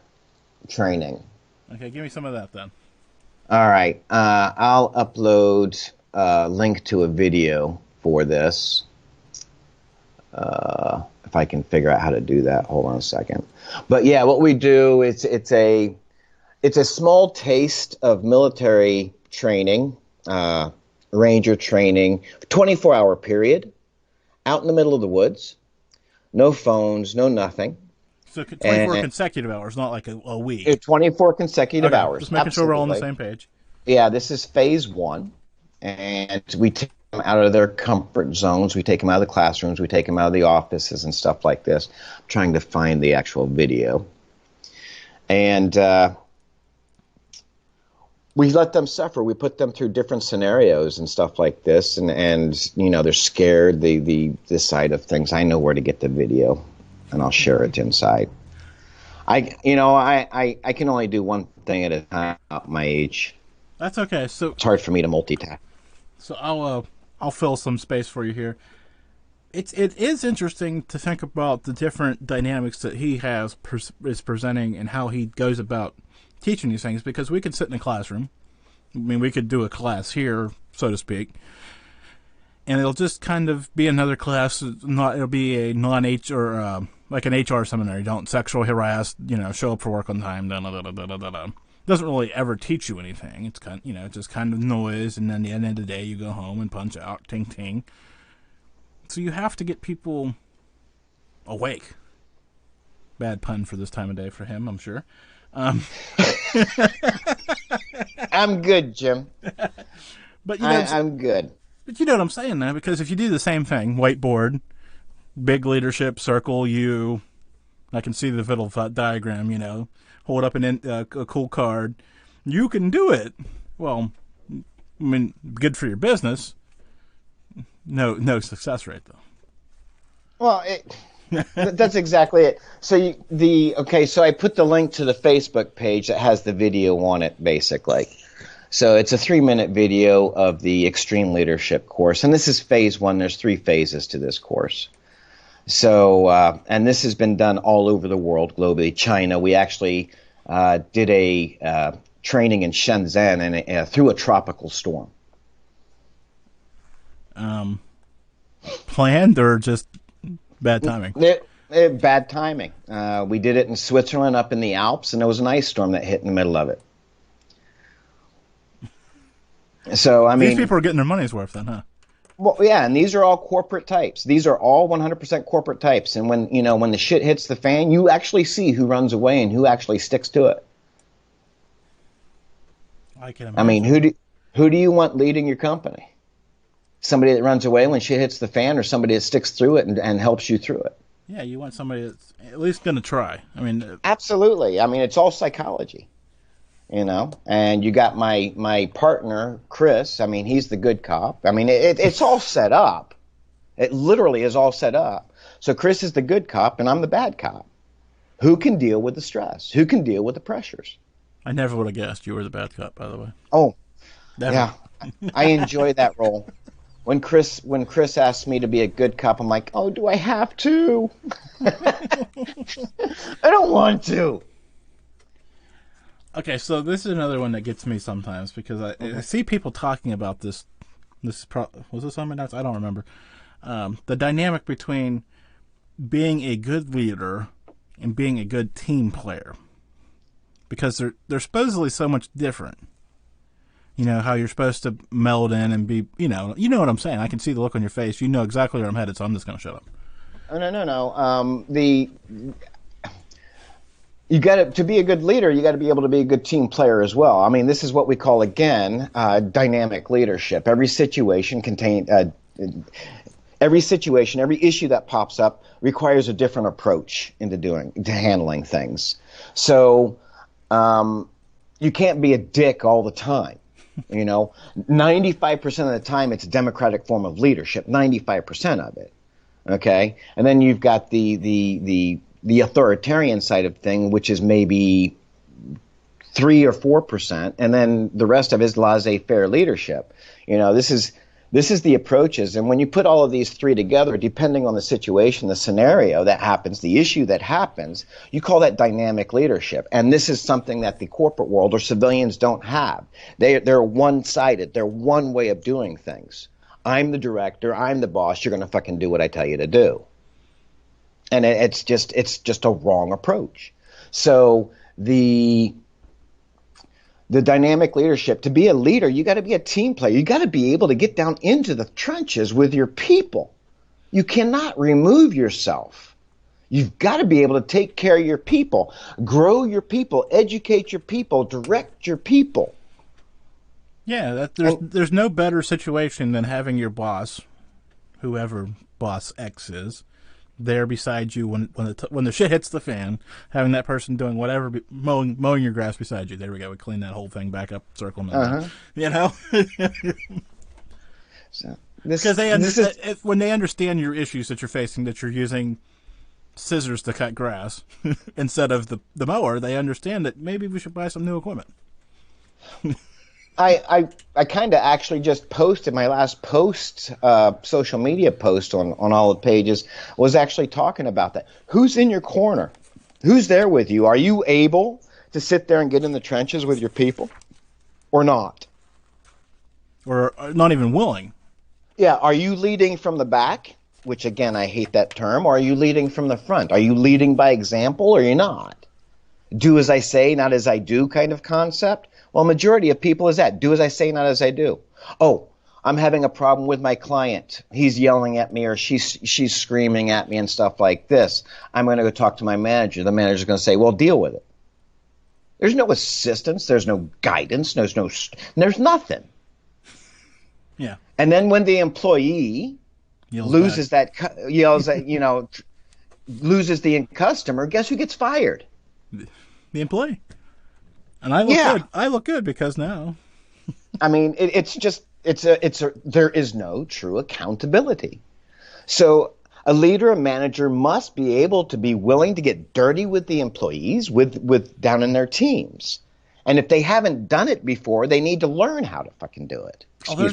training. okay, give me some of that then. All right, I'll upload a link to a video for this. If I can figure out how to do that, hold on a second. But yeah, what we do it's a small taste of military training, ranger training, 24-hour period, out in the middle of the woods, no phones, no nothing. So 24 consecutive hours, not like a week. 24 consecutive Okay, hours. just making sure we're all on the Absolutely. same page. Yeah, this is phase one, and we take them out of their comfort zones. We take them out of the classrooms. We take them out of the offices and stuff like this. I'm trying to find the actual video. And we let them suffer. We put them through different scenarios and stuff like this, and you know, they're scared. The side of things. I know where to get the video, and I'll share it inside. I can only do one thing at a time at my age. That's okay. So It's hard for me to multitask. So I'll fill some space for you here. It is interesting to think about the different dynamics that he is presenting and how he goes about teaching these things, because we could sit in a classroom. I mean, we could do a class here, so to speak, and it'll just kind of be another class. It'll be a non-H or like an HR seminary. Don't sexual harass. Show up for work on time. Da, da, da, da, da, da, da. Doesn't really ever teach you anything. It's just kind of noise, and then at the end of the day, you go home and punch out, ting ting. So you have to get people awake. Bad pun for this time of day for him, I'm sure. I'm good, Jim. But I'm good. But you know what I'm saying, though, because if you do the same thing, whiteboard, big leadership circle, I can see the little diagram, hold up a cool card. You can do it. Well, I mean, good for your business. No success rate, though. Well, that's exactly it. So so I put the link to the Facebook page that has the video on it, basically. So it's a 3-minute video of the Extreme Leadership course, and this is phase one. There's 3 phases to this course. So, and this has been done all over the world, globally. China, we actually did a training in Shenzhen and through a tropical storm. Planned or just bad timing? Bad timing. We did it in Switzerland up in the Alps, and there was an ice storm that hit in the middle of it. So, These people are getting their money's worth then, huh? Well, yeah, and these are all corporate types. These are all 100% corporate types. And when the shit hits the fan, you actually see who runs away and who actually sticks to it. I can imagine. I mean, who do you want leading your company? Somebody that runs away when shit hits the fan, or somebody that sticks through it and helps you through it? Yeah, you want somebody that's at least going to try. I mean, absolutely. I mean, it's all psychology, And you got my partner, Chris. I mean, he's the good cop. I mean, it's all set up. It literally is all set up. So Chris is the good cop, and I'm the bad cop. Who can deal with the stress? Who can deal with the pressures? I never would have guessed you were the bad cop, by the way. Oh, never. Yeah. I enjoy that role. When Chris asked me to be a good cop, I'm like, oh, do I have to? I don't want to. Okay, so this is another one that gets me sometimes, because I see people talking about this. Was this on my notes? I don't remember. The dynamic between being a good leader and being a good team player, because they're supposedly so much different. How you're supposed to meld in and be, you know what I'm saying. I can see the look on your face. You know exactly where I'm headed, so I'm just going to shut up. Oh, no. You got to be a good leader. You got to be able to be a good team player as well. I mean, this is what we call, again, dynamic leadership. Every situation Every situation, every issue that pops up requires a different approach to handling things. So you can't be a dick all the time. 95% of the time it's a democratic form of leadership, 95% of it. Okay? And then you've got the authoritarian side of thing, which is maybe 3 or 4%, and then the rest of it is laissez-faire leadership. This is the approaches, and when you put all of these three together, depending on the situation, the scenario that happens, the issue that happens, you call that dynamic leadership. And this is something that the corporate world or civilians don't have. They're one-sided. They're one way of doing things. I'm the director. I'm the boss. You're going to fucking do what I tell you to do. And it's just a wrong approach. So the dynamic leadership, to be a leader, you got to be a team player. You got to be able to get down into the trenches with your people. You cannot remove yourself. You've got to be able to take care of your people, grow your people, educate your people, direct your people. Yeah, there's no better situation than having your boss, whoever boss X is, there beside you when the shit hits the fan, having that person doing whatever, mowing your grass beside you. There we go. We clean that whole thing back up, circle them. So because when they understand your issues that you're facing, that you're using scissors to cut grass instead of the mower, they understand that maybe we should buy some new equipment. I kind of actually just posted my last post, social media post on all the pages, was actually talking about that. Who's in your corner? Who's there with you? Are you able to sit there and get in the trenches with your people or not? Or not even willing? Yeah. Are you leading from the back, which again, I hate that term, or are you leading from the front? Are you leading by example or you're not? Do as I say, not as I do kind of concept. Well, majority of people is that. Do as I say, not as I do. Oh, I'm having a problem with my client. He's yelling at me or she's screaming at me and stuff like this. I'm going to go talk to my manager. The manager's going to say, well, deal with it. There's no assistance. There's no guidance. There's nothing. Yeah. And then when the employee loses the customer, guess who gets fired? The employee. And I look good. I look good because now. I mean, there is no true accountability. So a leader, a manager must be able to be willing to get dirty with the employees, with down in their teams. And if they haven't done it before, they need to learn how to fucking do it.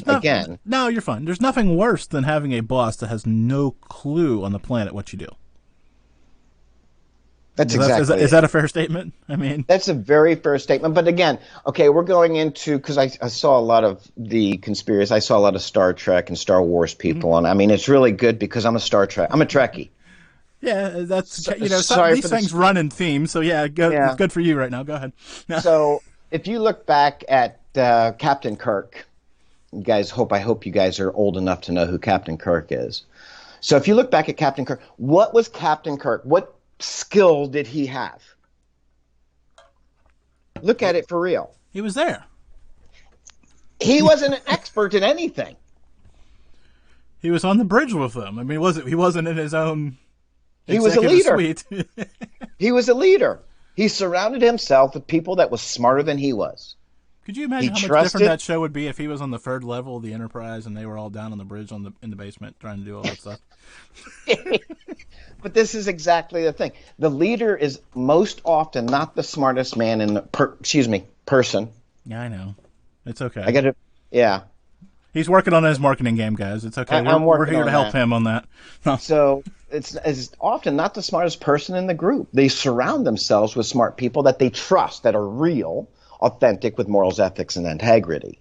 Again. No, you're fine. There's nothing worse than having a boss that has no clue on the planet what you do. That's exactly. Is that a fair statement? I mean, that's a very fair statement. But again, okay, we're going into, because I saw a lot of the conspiracy. I saw a lot of Star Trek and Star Wars people, and I mean, it's really good because I'm a Trekkie. Yeah, that's these things run in themes. So it's good for you right now. Go ahead. So if you look back at Captain Kirk, I hope you guys are old enough to know who Captain Kirk is. So if you look back at Captain Kirk, what was Captain Kirk? What skill did he have? Look at it for real. He was there. He wasn't an expert in anything. He was on the bridge with them. I mean, he wasn't in his own. He was a leader. Suite. He was a leader. He surrounded himself with people that was smarter than he was. Could you imagine how much different that show would be if he was on the third level of the Enterprise and they were all down on the bridge in the basement trying to do all that stuff? But this is exactly the thing. The leader is most often not the smartest man in the person. Yeah, I know. It's okay. I got to. Yeah. He's working on his marketing game, guys. It's okay. We're here to help him on that. So it's often not the smartest person in the group. They surround themselves with smart people that they trust, that are real, authentic, with morals, ethics, and integrity.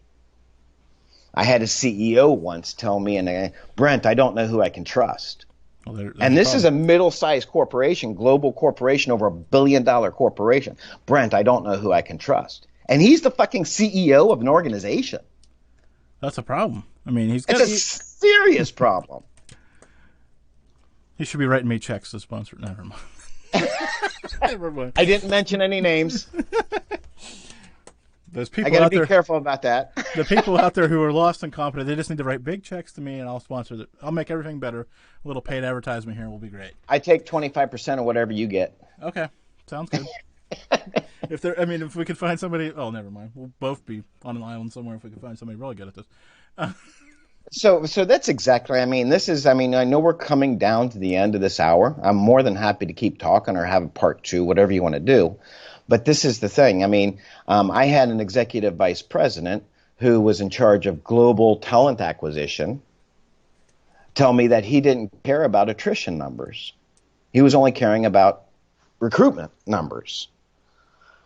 I had a CEO once tell me, Brent, I don't know who I can trust. Well, and this is a middle-sized corporation, global corporation, over $1 billion corporation. Brent, I don't know who I can trust. And he's the fucking CEO of an organization. That's a problem. I mean, it's a serious problem. He should be writing me checks to sponsor. Never mind. I didn't mention any names. Those I people got to out be there, careful about that. the people out there who are lost and competent, they just need to write big checks to me, and I'll sponsor it. I'll make everything better. A little paid advertisement here will be great. I take 25% of whatever you get. Okay, sounds good. If we could find somebody, oh, never mind. We'll both be on an island somewhere if we could find somebody really good at this. So that's exactly. I know we're coming down to the end of this hour. I'm more than happy to keep talking or have a part two, whatever you want to do. But this is the thing. I had an executive vice president who was in charge of global talent acquisition tell me that he didn't care about attrition numbers. He was only caring about recruitment numbers.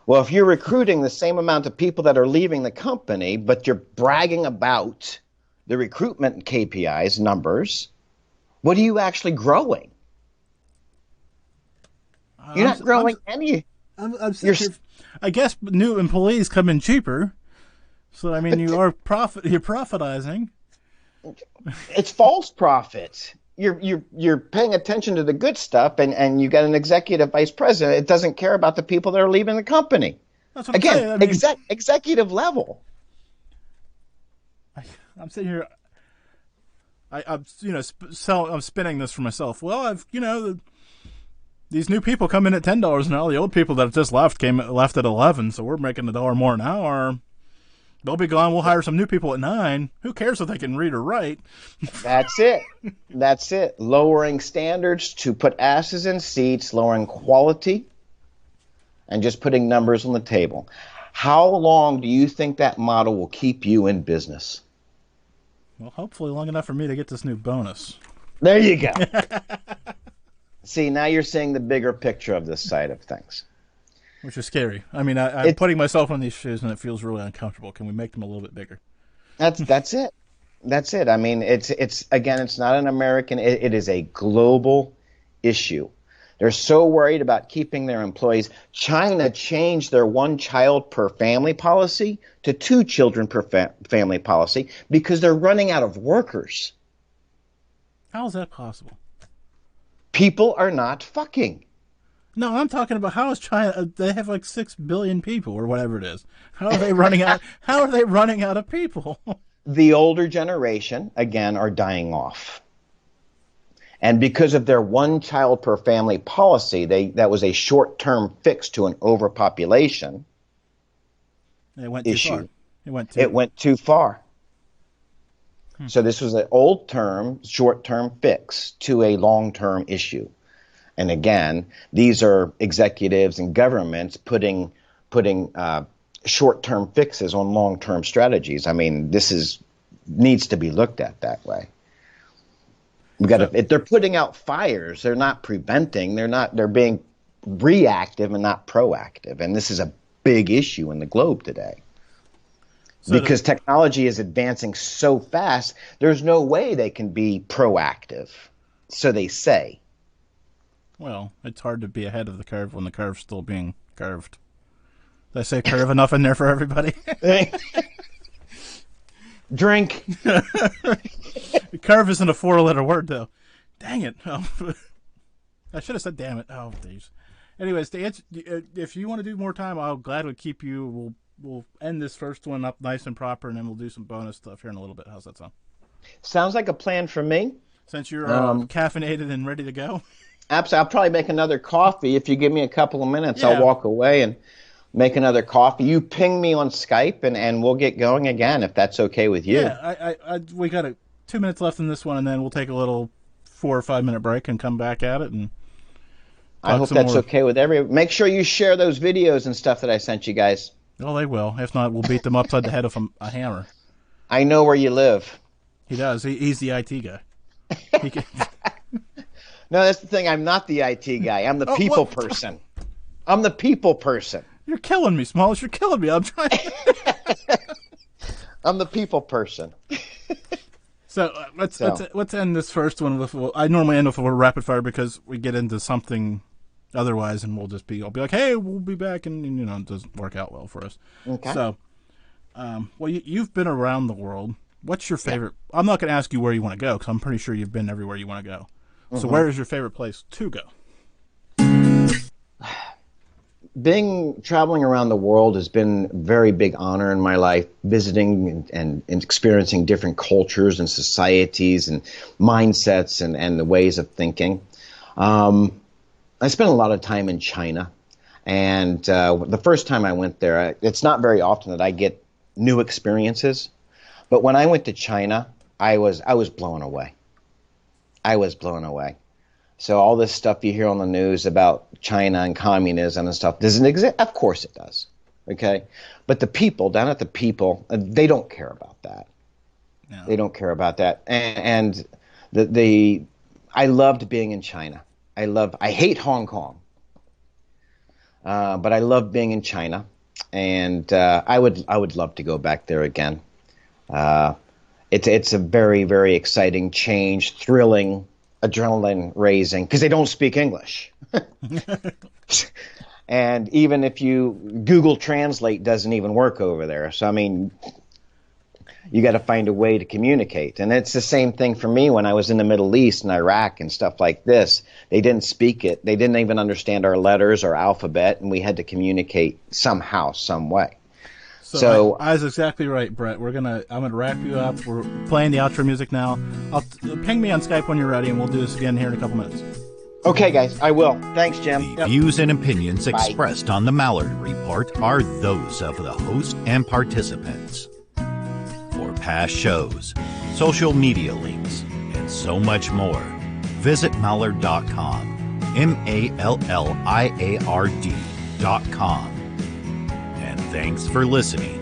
Well, if you're recruiting the same amount of people that are leaving the company, but you're bragging about the recruitment KPIs numbers, what are you actually growing? You're not growing any. I guess new employees come in cheaper, so you're profitizing. It's false profit. You're paying attention to the good stuff, and you got an executive vice president. It doesn't care about the people that are leaving the company. That's what I'm saying. Executive level. I'm sitting here. I'm spinning this for myself. Well, these new people come in at $10 an hour. The old people that just left left at 11, so we're making $1 more an hour. They'll be gone. We'll hire some new people at 9. Who cares if they can read or write? That's it. That's it. Lowering standards to put asses in seats, lowering quality, and just putting numbers on the table. How long do you think that model will keep you in business? Well, hopefully long enough for me to get this new bonus. There you go. See, now you're seeing the bigger picture of this side of things. Which is scary. I'm putting myself on these shoes, and it feels really uncomfortable. Can we make them a little bit bigger? That's it. That's it. It's not an American. It is a global issue. They're so worried about keeping their employees. China changed their 1 child per family policy to 2 children per family policy because they're running out of workers. How is that possible? People are not fucking. No, I'm talking about how is China? They have like 6 billion people or whatever it is. How are they running out? How are they running out of people? The older generation, again, are dying off. And because of their 1 child per family policy, that was a short-term fix to an overpopulation issue. It went too far. So this was an old-term, short-term fix to a long-term issue. And again, these are executives and governments putting short-term fixes on long-term strategies. This needs to be looked at that way. If they're putting out fires, they're not preventing. They're being reactive and not proactive. And this is a big issue in the globe today. Because technology is advancing so fast, there's no way they can be proactive. So they say. Well, it's hard to be ahead of the curve when the curve's still being curved. Did I say curve enough in there for everybody? Drink. Curve isn't a 4-letter word, though. Dang it. Oh. I should have said damn it. Oh, please. Anyways, to answer, if you want to do more time, I'll gladly keep you. We'll end this first one up nice and proper, and then we'll do some bonus stuff here in a little bit. How's that sound? Sounds like a plan for me. Since you're caffeinated and ready to go. Absolutely. I'll probably make another coffee. If you give me a couple of minutes, Yeah. I'll walk away and make another coffee. You ping me on Skype, and we'll get going again, if that's okay with you. Yeah, we got 2 minutes left in this one, and then we'll take a little 4 or 5 minute break and come back at it. And I hope that's okay with everyone. Make sure you share those videos and stuff that I sent you guys. Oh, they will. If not, we'll beat them upside the head with a hammer. I know where you live. He does. He's the IT guy. He can... No, that's the thing. I'm not the IT guy. I'm the people person. I'm the people person. You're killing me, Smalls. You're killing me. I'm trying. I'm the people person. So let's end this first one with. Well, I normally end with a rapid fire because we get into something otherwise, and I'll be like, hey, we'll be back, and it doesn't work out well for us. Okay. So, you've been around the world. What's your favorite? Yeah. I'm not going to ask you where you want to go because I'm pretty sure you've been everywhere you want to go. So where is your favorite place to go? being traveling around the world has been a very big honor in my life, visiting and experiencing different cultures and societies and mindsets and the ways of thinking. I spent a lot of time in China, and the first time I went there, it's not very often that I get new experiences, but when I went to China, I was blown away. I was blown away. So all this stuff you hear on the news about China and communism and stuff doesn't exist. Of course it does. Okay. But the people, they don't care about that. No. They don't care about that. And I loved being in China. I hate Hong Kong. But I love being in China. And I would love to go back there again. It's a very, very exciting change, thrilling, adrenaline raising, because they don't speak English. And even if you Google Translate doesn't even work over there. So, I mean, you got to find a way to communicate. And it's the same thing for me when I was in the Middle East and Iraq and stuff like this. They didn't speak it. They didn't even understand our letters, our alphabet, and we had to communicate somehow, some way. So I was exactly right, Brent. I'm gonna wrap you up. We're playing the outro music now. Ping me on Skype when you're ready, and we'll do this again here in a couple minutes. Okay, guys, I will. Thanks, Jim. The views and opinions expressed on the Mallard Report are those of the host and participants. For past shows, social media links, and so much more, visit Mallard.com. MALLIARD.com. Thanks for listening